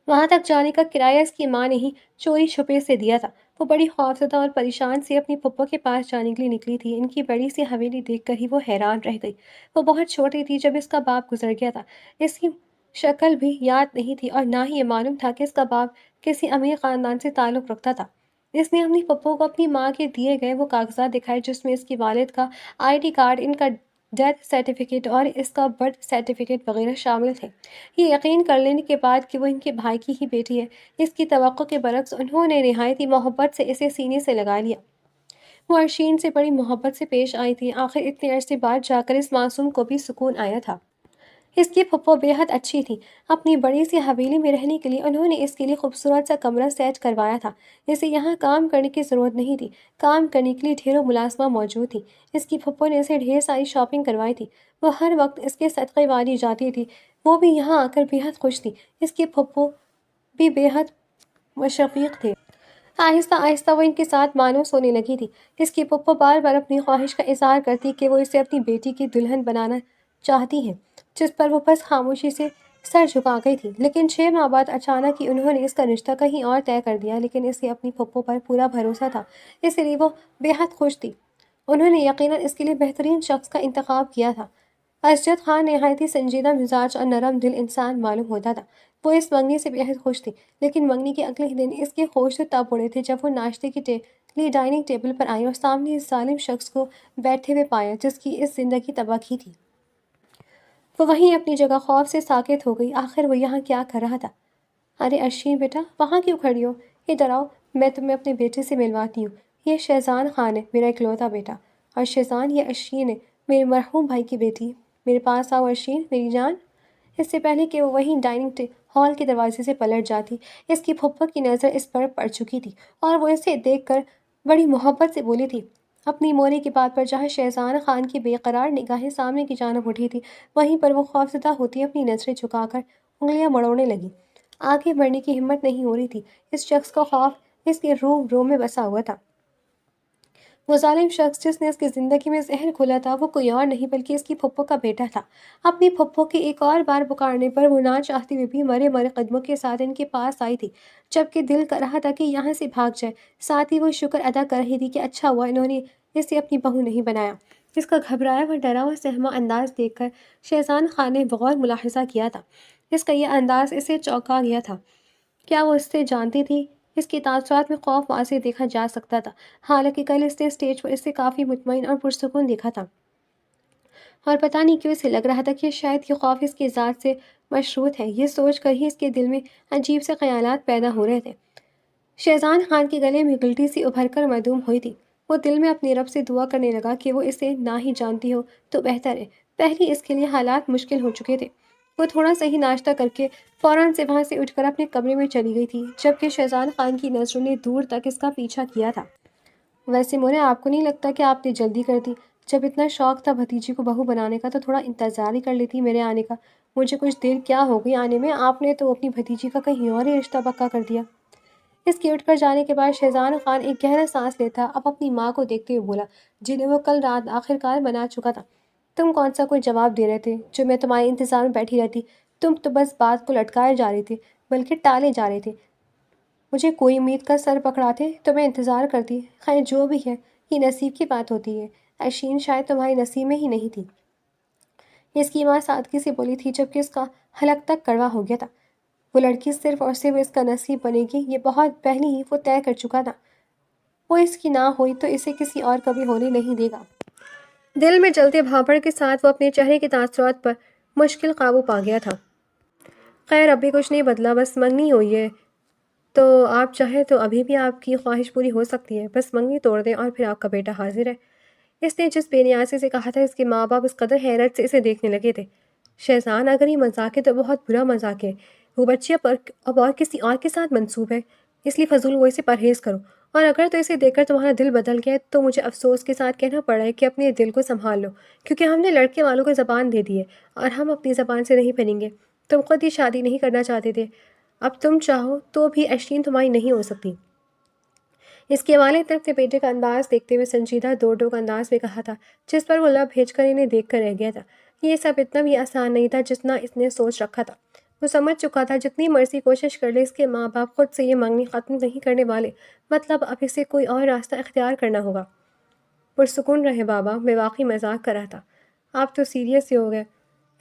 وہاں تک جانے کا کرایہ اس کی ماں نے ہی چوری چھپے سے دیا تھا۔ وہ بڑی خوفزدہ اور پریشان سی اپنی پھپھو کے پاس جانے کے لیے نکلی تھی۔ ان کی بڑی سی حویلی دیکھ کر ہی وہ حیران رہ گئی۔ وہ بہت چھوٹی تھی جب اس کا باپ گزر گیا تھا، اس کی شکل بھی یاد نہیں تھی اور نہ ہی یہ معلوم تھا کہ اس کا باپ کسی امیر خاندان سے تعلق رکھتا تھا۔ اس نے اپنی پھپھو کو اپنی ماں کے دیے گئے وہ کاغذات دکھائے جس میں اس کے والد کا ID کارڈ، ان کا ڈیتھ سرٹیفکیٹ اور اس کا برتھ سرٹیفکیٹ وغیرہ شامل تھے۔ یہ یقین کر لینے کے بعد کہ وہ ان کے بھائی کی ہی بیٹی ہے، اس کی توقع کے برعکس انہوں نے نہایت ہی محبت سے اسے سینے سے لگا لیا۔ وہ ارشین سے بڑی محبت سے پیش آئی تھی، آخر اتنے عرصے بعد جا کر اس معصوم کو بھی سکون آیا تھا۔ اس کی پھپھو بے حد اچھی تھی۔ اپنی بڑی سی حویلی میں رہنے کے لیے انہوں نے اس کے لیے خوبصورت سا کمرہ سیٹ کروایا تھا۔ اسے یہاں کام کرنے کی ضرورت نہیں تھی۔ کام کرنے کے لیے ڈھیروں ملازمہ موجود تھی۔ اس کی پھپھو نے اسے ڈھیر ساری شاپنگ کروائی تھی۔ وہ ہر وقت اس کے صدقے والی جاتی تھی۔ وہ بھی یہاں آ کر بے حد خوش تھی۔ اس کی پھپھو بھی بے حد مشفق تھے۔ آہستہ آہستہ وہ ان کے ساتھ مانوس ہونے لگی تھی۔ اس کی پھپھو بار بار اپنی خواہش کا اظہار کرتی کہ وہ اسے اپنی بیٹی کی دلہن بنانا چاہتی ہے، جس پر وہ بس خاموشی سے سر جھکا گئی تھی۔ لیکن 6 ماہ بعد اچانک ہی انہوں نے اس کا رشتہ کہیں اور طے کر دیا، لیکن اسے اپنی پھپھو پر پورا بھروسہ تھا، اس لیے وہ بے حد خوش تھی۔ انہوں نے یقیناً اس کے لیے بہترین شخص کا انتخاب کیا تھا۔ اسجد خان نہایت ہی سنجیدہ مزاج اور نرم دل انسان معلوم ہوتا تھا۔ وہ اس منگنی سے بے حد خوش تھی، لیکن منگنی کے اگلے ہی دن اس کے ہوش سے تب اڑے تھے جب وہ ناشتے کے لیے ڈائننگ ٹیبل پر آئی اور سامنے اس ظالم شخص کو بیٹھے ہوئے پایا جس کی اس زندگی تباہ کی تھی۔ وہ وہیں اپنی جگہ خوف سے ساکت ہو گئی۔ آخر وہ یہاں کیا کر رہا تھا؟ ارے اشین بیٹا، وہاں کیوں کھڑی ہو؟ ادھر آؤ، میں تمہیں اپنے بیٹے سے ملواتی ہوں۔ یہ شہزان خان ہے، میرا اکلوتا بیٹا۔ اور شہزان، یہ اشین ہے، میرے مرحوم بھائی کی بیٹی۔ میرے پاس آؤ اشین، میری جان۔ اس سے پہلے کہ وہ وہیں ڈائننگ ہال کے دروازے سے پلٹ جاتی، اس کی پھپھو کی نظر اس پر پڑ چکی تھی اور وہ اسے دیکھ کر بڑی محبت سے بولی تھی۔ اپنی موری کی بات پر جہاں شہزان خان کی بے قرار نگاہیں سامنے کی جانب اٹھی تھی، وہیں پر وہ خوفزدہ ہوتی اپنی نظریں جھکا کر انگلیاں مڑوڑنے لگی۔ آگے بڑھنے کی ہمت نہیں ہو رہی تھی۔ اس شخص کا خوف اس کے روح میں بسا ہوا تھا۔ وہ ظالم شخص جس نے اس کی زندگی میں زہر گھولا تھا، وہ کوئی اور نہیں بلکہ اس کی پھپھو کا بیٹا تھا۔ اپنی پھپھو کے ایک اور بار پکارنے پر وہ نہ چاہتے ہوئے بھی مرے مرے قدموں کے ساتھ ان کے پاس آئی تھی، جبکہ دل کر رہا تھا کہ یہاں سے بھاگ جائے۔ ساتھ ہی وہ شکر ادا کر رہی تھی کہ اچھا ہوا انہوں نے اسے اپنی بہو نہیں بنایا۔ اس کا گھبرایا ہوا ڈرا ہوا سہما انداز دیکھ کر شہزان خان نے بغور ملاحظہ کیا تھا۔ اس کا یہ انداز اسے چونکا گیا تھا۔ کیا وہ اس سے جانتی تھی؟ اس کے تاثرات میں خوف واضح دیکھا جا سکتا تھا، حالانکہ کل اس نے اسٹیج پر اسے کافی مطمئن اور پرسکون دیکھا تھا، اور پتہ نہیں کیوں اسے لگ رہا تھا کہ شاید یہ خوف اس کی ذات سے مشروط ہے۔ یہ سوچ کر ہی اس کے دل میں عجیب سے خیالات پیدا ہو رہے تھے۔ شہزان خان کے گلے میں گلٹی سی ابھر کر معدوم ہوئی تھی۔ وہ دل میں اپنے رب سے دعا کرنے لگا کہ وہ اسے نہ ہی جانتی ہو تو بہتر ہے۔ پہلے اس کے لیے حالات مشکل ہو چکے تھے۔ وہ تھوڑا سا ہی ناشتہ کر کے فوراً سے وہاں سے اٹھ کر اپنے کمرے میں چلی گئی تھی، جبکہ شہزان خان کی نظروں نے دور تک اس کا پیچھا کیا تھا۔ ویسے مونے، آپ کو نہیں لگتا کہ آپ نے جلدی کر دی؟ جب اتنا شوق تھا بھتیجی کو بہو بنانے کا تو تھوڑا انتظار ہی کر لیتی میرے آنے کا۔ مجھے کچھ دیر کیا ہو گئی آنے میں، آپ نے تو اپنی بھتیجی کا کہیں اور ہی رشتہ پکا کر دیا۔ اس کے اٹھ کر جانے کے بعد شہزان خان ایک گہرا سانس لیتا اب اپنی ماں کو دیکھتے ہوئے بولا، جنہیں وہ کل رات آخرکار منا چکا تھا۔ تم کون سا کوئی جواب دے رہے تھے جو میں تمہارے انتظار میں بیٹھی رہتی؟ تم تو بس بات کو لٹکائے جا رہے تھے، بلکہ ٹالے جا رہے تھے۔ مجھے کوئی امید کا سر پکڑاتے تو میں انتظار کرتی۔ خیر جو بھی ہے، یہ نصیب کی بات ہوتی ہے۔ اشین شاید تمہارے نصیب میں ہی نہیں تھی، اس کی ماں سادگی سے بولی تھی، جبکہ اس کا حلق تک کڑوا ہو گیا تھا۔ وہ لڑکی صرف اور صرف اس کا نصیب بنے گی، یہ بہت پہلے ہی وہ طے کر چکا تھا۔ وہ اس کی نہ ہوئی تو اسے کسی اور کبھی ہونے نہیں دے گا۔ دل میں جلتے بھانپڑ کے ساتھ وہ اپنے چہرے کے تاثرات پر مشکل قابو پا گیا تھا۔ خیر اب بھی کچھ نہیں بدلا، بس منگنی ہوئی ہے تو آپ چاہیں تو ابھی بھی آپ کی خواہش پوری ہو سکتی ہے۔ بس منگنی توڑ دیں اور پھر آپ کا بیٹا حاضر ہے۔ اس نے جس بے نیازی سے کہا تھا، اس کے ماں باپ اس قدر حیرت سے اسے دیکھنے لگے تھے۔ شہزان، اگر یہ مذاق ہے تو بہت برا مذاق ہے۔ وہ بچی اب اور کسی اور کے ساتھ منسوب ہے، اس لیے فضول وہ سے پرہیز کرو۔ اور اگر تو اسے دیکھ کر تمہارا دل بدل گیا تو مجھے افسوس کے ساتھ کہنا پڑ رہا ہے کہ اپنے دل کو سنبھال لو، کیونکہ ہم نے لڑکے والوں کو زبان دے دی ہے اور ہم اپنی زبان سے نہیں پھریں گے۔ تم خود ہی شادی نہیں کرنا چاہتے تھے، اب تم چاہو تو بھی اشین تمہاری نہیں ہو سکتی۔ اس کے والد نے اپنے بیٹے کا انداز دیکھتے ہوئے سنجیدہ دو ٹوک انداز میں کہا تھا، جس پر وہ لب بھیج کر انہیں دیکھ کر رہ گیا تھا۔ یہ سب اتنا بھی آسان نہیں تھا جتنا اس نے سوچ رکھا تھا۔ وہ سمجھ چکا تھا جتنی مرضی کوشش کر لے اس کے ماں باپ خود سے یہ منگنی ختم نہیں کرنے والے، مطلب اب اسے کوئی اور راستہ اختیار کرنا ہوگا۔ پرسکون رہے بابا، میں واقعی مذاق کر رہا تھا، آپ تو سیریس ہی ہو گئے۔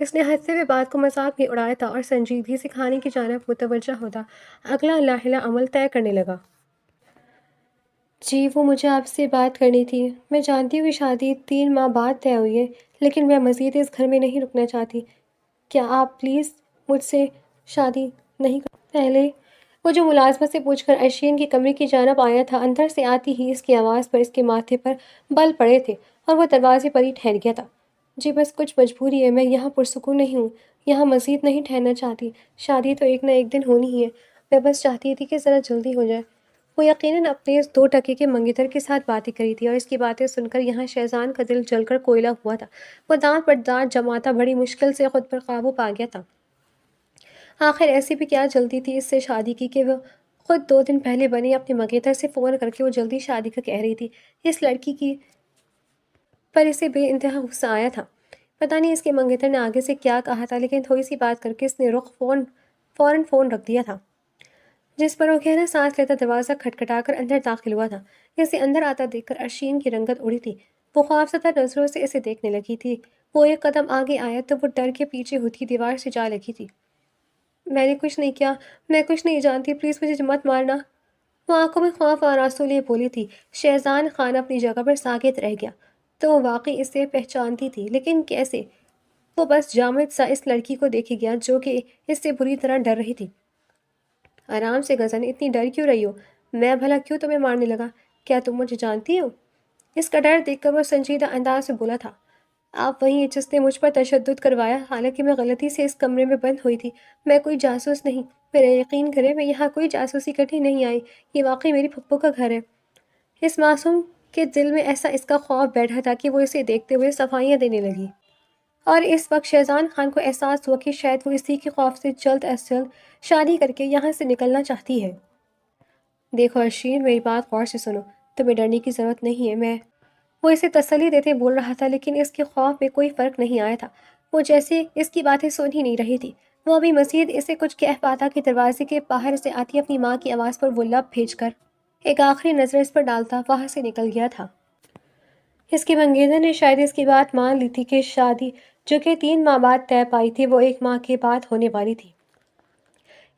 اس نے ہنستے ہوئے بات کو مذاق میں اڑایا تھا اور سنجیدگی سے کھانے کی جانب متوجہ ہوتا اگلا لاحلہ عمل طے کرنے لگا۔ جی وہ مجھے آپ سے بات کرنی تھی۔ میں جانتی ہوں کہ شادی 3 ماہ بعد طے ہوئی ہے، لیکن میں مزید اس گھر میں نہیں رکنا چاہتی۔ کیا آپ پلیز مجھ سے شادی نہیں کر پہلے؟ وہ جو ملازمت سے پوچھ کر اشین کے کمرے کی جانب آیا تھا، اندر سے آتی ہی اس کی آواز پر اس کے ماتھے پر بل پڑے تھے اور وہ دروازے پر ہی ٹھہر گیا تھا۔ جی بس کچھ مجبوری ہے، میں یہاں پرسکون نہیں ہوں۔ یہاں مزید نہیں ٹھہرنا چاہتی، شادی تو ایک نہ ایک دن ہونی ہی ہے، میں بس چاہتی تھی کہ ذرا جلدی ہو جائے۔ وہ یقیناً اپنے اس 2 ٹکے کے منگیتر کے ساتھ باتیں کری تھی، اور اس کی باتیں سن کر یہاں شہزان کا دل جل کر کوئلہ ہوا تھا۔ وہ دانت پر دانت جماتا بڑی مشکل سے خود پر قابو پا گیا تھا۔ آخر ایسی بھی کیا جلدی تھی اس سے شادی کی کہ وہ خود 2 دن پہلے بنے اپنے منگیتر سے فون کر کے وہ جلدی شادی کا کہہ رہی تھی۔ اس لڑکی کی پر اسے بے انتہا غصہ آیا تھا۔ پتہ نہیں اس کے منگیتر نے آگے سے کیا کہا تھا، لیکن تھوڑی سی بات کر کے اس نے فوراً فون رکھ دیا تھا، جس پر وہ گہرا سانس لیتا دروازہ کھٹکھٹا کر اندر داخل ہوا تھا۔ اسے اندر آتا دیکھ کر ارشین کی رنگت اڑی تھی۔ وہ خوفزدہ نظروں سے اسے دیکھنے لگی تھی۔ وہ ایک قدم آگے آیا تو وہ ڈر کے پیچھے ہوتی دیوار سے جا لگی تھی۔ میں نے کچھ نہیں کیا، میں کچھ نہیں جانتی، پلیز مجھے مت مارنا، وہ آنکھوں میں خوف اور آنسو لیے بولی تھی۔ شہزان خان اپنی جگہ پر ساکت رہ گیا۔ تو وہ واقعی اسے پہچانتی تھی، لیکن کیسے؟ وہ بس جامد سا اس لڑکی کو دیکھے گیا جو کہ اس سے بری طرح ڈر رہی تھی۔ آرام سے غزن، اتنی ڈر کیوں رہی ہو؟ میں بھلا کیوں تمہیں مارنے لگا؟ کیا تم مجھے جانتی ہو؟ اس کا ڈر دیکھ کر وہ سنجیدہ انداز سے بولا تھا۔ آپ وہی ہیں جس نے مجھ پر تشدد کروایا، حالانکہ میں غلطی سے اس کمرے میں بند ہوئی تھی۔ میں کوئی جاسوس نہیں، میرا یقین کریں، میں یہاں کوئی جاسوسی کرنے نہیں آئی، یہ واقعی میری پھپھو کا گھر ہے۔ اس معصوم کے دل میں ایسا اس کا خوف بیٹھا تھا کہ وہ اسے دیکھتے ہوئے صفائیاں دینے لگی، اور اس وقت شہزان خان کو احساس ہوا کہ شاید وہ اسی کے خوف سے جلد از جلد شادی کر کے یہاں سے نکلنا چاہتی ہے۔ دیکھو ارشین، میری بات غور سے سنو، تمہیں ڈرنے کی ضرورت نہیں ہے۔ وہ اسے تسلی دیتے بول رہا تھا، لیکن اس کے خوف میں کوئی فرق نہیں آیا تھا۔ وہ جیسے اس کی باتیں سن ہی نہیں رہی تھی۔ وہ ابھی مزید اسے کچھ کہہ پاتا کہ دروازے کے باہر سے آتی اپنی ماں کی آواز پر وہ لب بھیج کر ایک آخری نظر اس پر ڈالتا وہاں سے نکل گیا تھا۔ اس کی منگیتر نے شاید اس کی بات مان لی تھی کہ شادی جو کہ 3 ماہ بعد طے پائی تھی، وہ 1 ماہ کے بعد ہونے والی تھی۔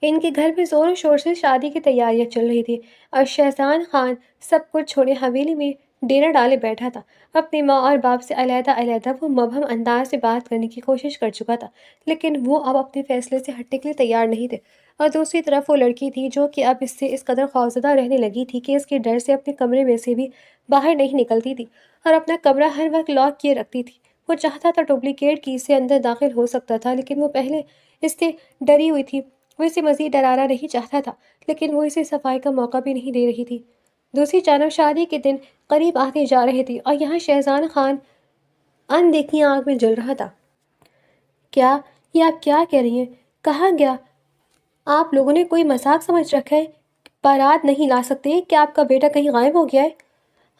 ان کے گھر میں زور و شور سے شادی کی تیاریاں چل رہی تھی، اور شہزان خان سب کچھ چھوڑے حویلی میں ڈیرا ڈالے بیٹھا تھا۔ اپنی ماں اور باپ سے علیحدہ علیحدہ وہ مبہم انداز سے بات کرنے کی کوشش کر چکا تھا، لیکن وہ اب اپنے فیصلے سے ہٹنے کے لیے تیار نہیں تھے۔ اور دوسری طرف وہ لڑکی تھی جو کہ اب اس سے اس قدر خوفزدہ رہنے لگی تھی کہ اس کے ڈر سے اپنے کمرے میں سے بھی باہر نہیں نکلتی تھی، اور اپنا کمرہ ہر وقت لاک کیے رکھتی تھی۔ وہ چاہتا تھا ڈپلیکیٹ کی سے اندر داخل ہو سکتا تھا، لیکن وہ پہلے اس سے ڈری ہوئی تھی۔ وہ اسے مزید ڈرانا نہیں چاہتا تھا، لیکن وہ اسے صفائی کا موقع بھی نہیں دے رہی تھی۔ دوسری جانب شادی کے دن قریب آتے جا رہے تھے، اور یہاں شہزان خان اندیکھی آگ میں جل رہا تھا۔ کیا یہ آپ کیا کہہ رہی ہیں؟ کہاں گیا؟ آپ لوگوں نے کوئی مذاق سمجھ رکھا ہے؟ بارات نہیں لا سکتے؟ کیا آپ کا بیٹا کہیں غائب ہو گیا ہے؟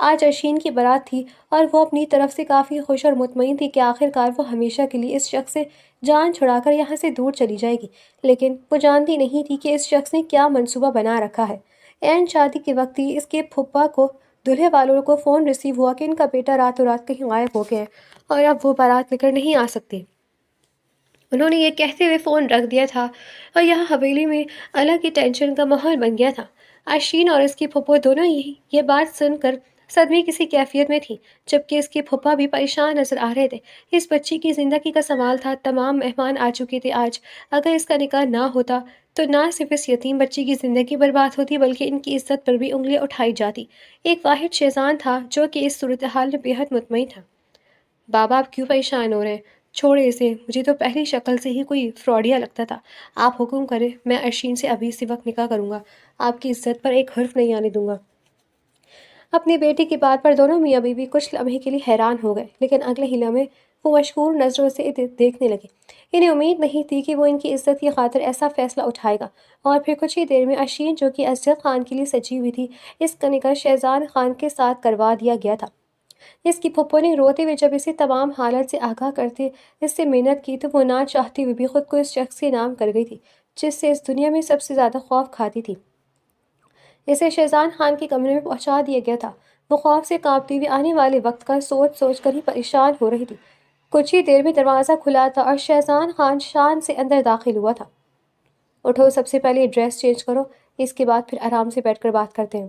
آج ارشین کی بارات تھی، اور وہ اپنی طرف سے کافی خوش اور مطمئن تھی کہ آخر کار وہ ہمیشہ کے لیے اس شخص سے جان چھڑا کر یہاں سے دور چلی جائے گی، لیکن وہ جانتی نہیں تھی کہ اس شخص نے کیا منصوبہ بنا رکھا ہے۔ عین شادی کے وقت ہی اس کے پھپھا کو دلہے والوں کو فون ریسیو ہوا کہ ان کا بیٹا راتوں رات کہیں غائب ہو گیا ہے، اور اب وہ بارات لے کر نہیں آ سکتے۔ انہوں نے یہ کہتے ہوئے فون رکھ دیا تھا، اور یہاں حویلی میں الگ ہی ٹینشن کا ماحول بن گیا تھا۔ ارشین اور اس کی پھپھو دونوں یہ بات سن کر صدمے کسی کیفیت میں تھی، جبکہ اس کے پھپھا بھی پریشان نظر آ رہے تھے۔ اس بچی کی زندگی کا سوال تھا، تمام مہمان آ چکے تھے آج۔ اگر اس کا نکاح نہ ہوتا تو نہ صرف اس یتیم بچی کی زندگی برباد ہوتی، بلکہ ان کی عزت پر بھی انگلیاں اٹھائی جاتی۔ ایک واحد شہزان تھا جو کہ اس صورتحال میں بے حد مطمئن تھا۔ بابا آپ کیوں پریشان ہو رہے ہیں؟ چھوڑے اسے، مجھے تو پہلی شکل سے ہی کوئی فراڈیا لگتا تھا۔ آپ حکم کریں، میں ارشین سے ابھی اسی وقت نکاح کروں گا، آپ کی عزت پر ایک حرف نہیں آنے دوں گا۔ اپنی بیٹی کی بات پر دونوں میاں بیوی کچھ لمحے کے لیے حیران ہو گئے، لیکن اگلے ہی لمحے وہ مشکور نظروں سے دیکھنے لگے۔ انہیں امید نہیں تھی کہ وہ ان کی عزت کی خاطر ایسا فیصلہ اٹھائے گا، اور پھر کچھ ہی دیر میں ارشین جو کہ ازجد خان کے لیے سجی ہوئی تھی، اس کا نکاح شہزان خان کے ساتھ کروا دیا گیا تھا۔ اس کی پھپھو نے روتے ہوئے جب اسے تمام حالت سے آگاہ کرتے اس سے منت کی، تو وہ نہ چاہتے ہوئے بھی خود کو اس شخص کے نام کر گئی تھی جس سے اس دنیا میں سب سے زیادہ خوف کھاتی تھی۔ اسے شہزان خان کے کمرے میں پہنچا دیا گیا تھا۔ وہ خوف سے کانپتی ہوئی آنے والے وقت کا سوچ سوچ کر ہی پریشان ہو رہی تھی۔ کچھ ہی دیر میں دروازہ کھلا تھا، اور شہزان خان شان سے اندر داخل ہوا تھا۔ اٹھو، سب سے پہلے ڈریس چینج کرو، اس کے بعد پھر آرام سے بیٹھ کر بات کرتے ہیں۔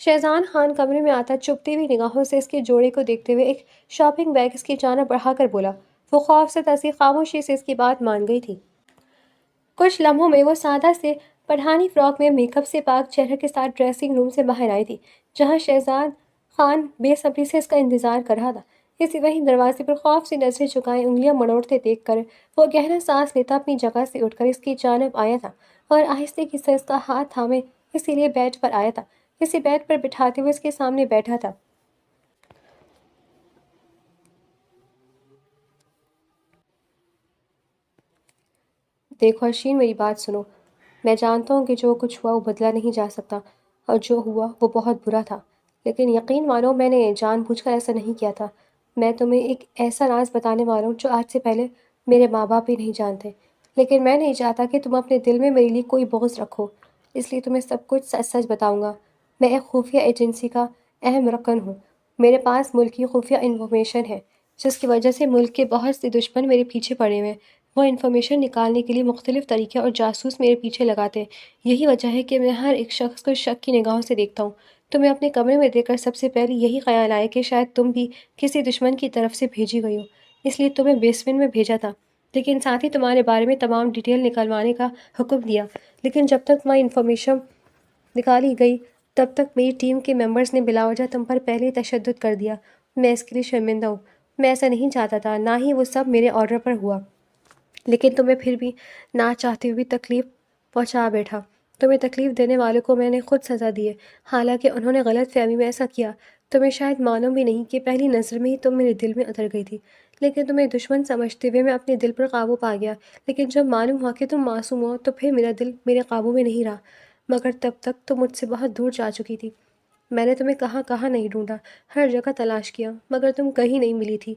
شہزان خان کمرے میں آتا چپتی ہوئی نگاہوں سے اس کے جوڑے کو دیکھتے ہوئے ایک شاپنگ بیگ اس کی جانب بڑھا کر بولا۔ وہ خوف سے تسی خاموشی سے اس کی بات مان گئی تھی۔ کچھ لمحوں میں وہ سادہ سے پٹھانی فراک میں میک اپ سے پاک چہرے کے ساتھ ڈریسنگ روم سے باہر آئی تھی، جہاں شہزاد خان بے صبری سے اس کا انتظار کر رہا تھا۔ اسی وہیں دروازے پر خوف سے نظریں جھکائے انگلیاں مڑوڑتے دیکھ کر وہ گہرا سانس لیتا اپنی جگہ سے اٹھ کر اس کی جانب آیا تھا اور آہستہ سے اس کا ہاتھ تھامے اسی لیے بیڈ پر آیا تھا، اسے بیڈ پر بٹھاتے ہوئے اس کے سامنے بیٹھا تھا۔ دیکھو اشین، میری بات سنو، میں جانتا ہوں کہ جو کچھ ہوا وہ بدلا نہیں جا سکتا اور جو ہوا وہ بہت برا تھا، لیکن یقین مانو میں نے جان بوجھ کر ایسا نہیں کیا تھا۔ میں تمہیں ایک ایسا راز بتانے والا ہوں جو آج سے پہلے میرے ماں باپ بھی نہیں جانتے، لیکن میں نہیں چاہتا کہ تم اپنے دل میں میرے لیے کوئی بغض رکھو، اس لیے تمہیں سب کچھ سچ سچ بتاؤں گا۔ میں ایک خفیہ ایجنسی کا اہم رکن ہوں، میرے پاس ملک کی خفیہ انفارمیشن ہے جس کی وجہ سے ملک کے بہت سے دشمن میرے پیچھے پڑے ہوئے ہیں۔ وہ انفارمیشن نکالنے کے لیے مختلف طریقے اور جاسوس میرے پیچھے لگاتے ہیں۔ یہی وجہ ہے کہ میں ہر ایک شخص کو شک کی نگاہوں سے دیکھتا ہوں۔ تمہیں اپنے کمرے میں دیکھ کر سب سے پہلے یہی خیال آیا کہ شاید تم بھی کسی دشمن کی طرف سے بھیجی گئی ہو، اس لیے تمہیں بیسمنٹ میں بھیجا تھا، لیکن ساتھ ہی تمہارے بارے میں تمام ڈیٹیل نکلوانے کا حکم دیا۔ لیکن جب تک وہ انفارمیشن نکالی گئی تب تک میری ٹیم کے ممبرز نے بلا وجہ تم پر پہلے ہی تشدد کر دیا۔ میں اس کے لیے شرمندہ ہوں، میں ایسا نہیں چاہتا تھا، نہ ہی وہ سب میرے آرڈر پر ہوا، لیکن تمہیں پھر بھی نہ چاہتے ہوئے تکلیف پہنچا بیٹھا۔ تمہیں تکلیف دینے والوں کو میں نے خود سزا دی ہے، حالانکہ انہوں نے غلط فہمی میں ایسا کیا۔ تمہیں شاید معلوم بھی نہیں کہ پہلی نظر میں ہی تم میرے دل میں اتر گئی تھی، لیکن تمہیں دشمن سمجھتے ہوئے میں اپنے دل پر قابو پا گیا۔ لیکن جب معلوم ہوا کہ تم معصوم ہو تو پھر میرا دل میرے قابو میں نہیں رہا، مگر تب تک تم مجھ سے بہت دور جا چکی تھی۔ میں نے تمہیں کہاں کہاں نہیں ڈھونڈا، ہر جگہ تلاش کیا، مگر تم کہیں نہیں ملی تھی۔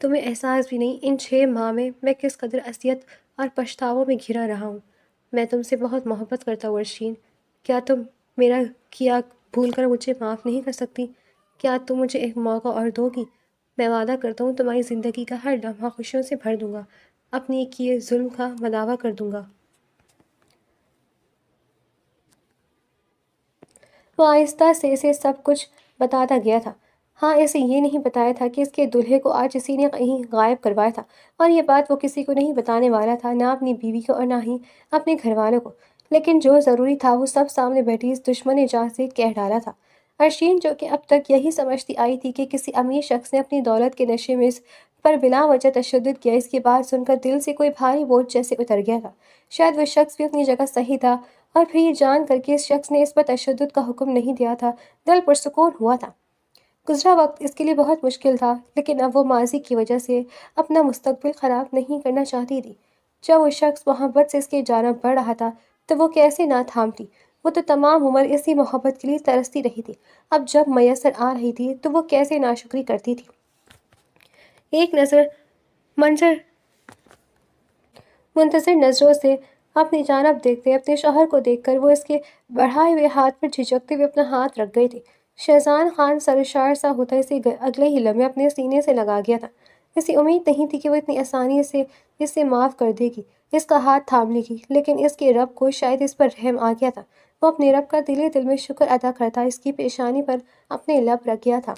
تمہیں احساس بھی نہیں ان 6 ماہ میں کس قدر اذیت اور پچھتاووں میں گھرا رہا ہوں۔ میں تم سے بہت محبت کرتا ہوں ارشین، کیا تم میرا کیا بھول کر مجھے معاف نہیں کر سکتی؟ کیا تم مجھے ایک موقع اور دو گی؟ میں وعدہ کرتا ہوں تمہاری زندگی کا ہر لمحہ خوشیوں سے بھر دوں گا، اپنے کیے ظلم کا مداوع کر دوں گا۔ وہ آہستہ سے اسے سب کچھ بتاتا گیا تھا۔ ہاں، اسے یہ نہیں بتایا تھا کہ اس کے دولہے کو آج کسی نے کہیں غائب کروایا تھا، اور یہ بات وہ کسی کو نہیں بتانے والا تھا، نہ اپنی بیوی کو اور نہ ہی اپنے گھر والوں کو، لیکن جو ضروری تھا وہ سب سامنے بیٹھی اس دشمن جان سے کہہ ڈالا تھا۔ ارشین، جو کہ اب تک یہی سمجھتی آئی تھی کہ کسی امیر شخص نے اپنی دولت کے نشے میں اس پر بلا وجہ تشدد کیا، اس کی بات سن کر دل سے کوئی بھاری بوجھ جیسے اتر گیا تھا۔ شاید وہ شخص بھی اپنی جگہ صحیح تھا، اور پھر یہ جان کر کہ اس شخص نے اس پر تشدد کا حکم نہیں دیا تھا، دل پرسکون ہوا تھا۔ گزرا وقت اس کے لیے بہت مشکل تھا، لیکن اب وہ ماضی کی وجہ سے اپنا مستقبل خراب نہیں کرنا چاہتی تھی۔ جب وہ شخص محبت سے اس کی جانب بڑھ رہا تھا تو وہ کیسے نہ تھامتی؟ وہ تو تمام عمر اسی محبت کے لیے ترستی رہی تھی، اب جب میسر آ رہی تھی تو وہ کیسے ناشکری کرتی تھی۔ ایک نظر منظر منتظر نظروں سے اپنی جانب دیکھتے اپنے شوہر کو دیکھ کر وہ اس کے بڑھائے ہوئے ہاتھ پر جھجکتے ہوئے اپنا ہاتھ رکھ گئے تھے۔ شہزان خان سرشار سا ہوتا اسے اگلے ہی لمحے اپنے سینے سے لگا گیا تھا۔ اسے امید نہیں تھی کہ وہ اتنی آسانی سے اسے معاف کر دے گی، اس کا ہاتھ تھام لے گی، لیکن اس کے رب کو شاید اس پر رحم آ گیا تھا۔ وہ اپنے رب کا دل میں شکر ادا کرتا اس کی پیشانی پر اپنے لب رکھ گیا تھا۔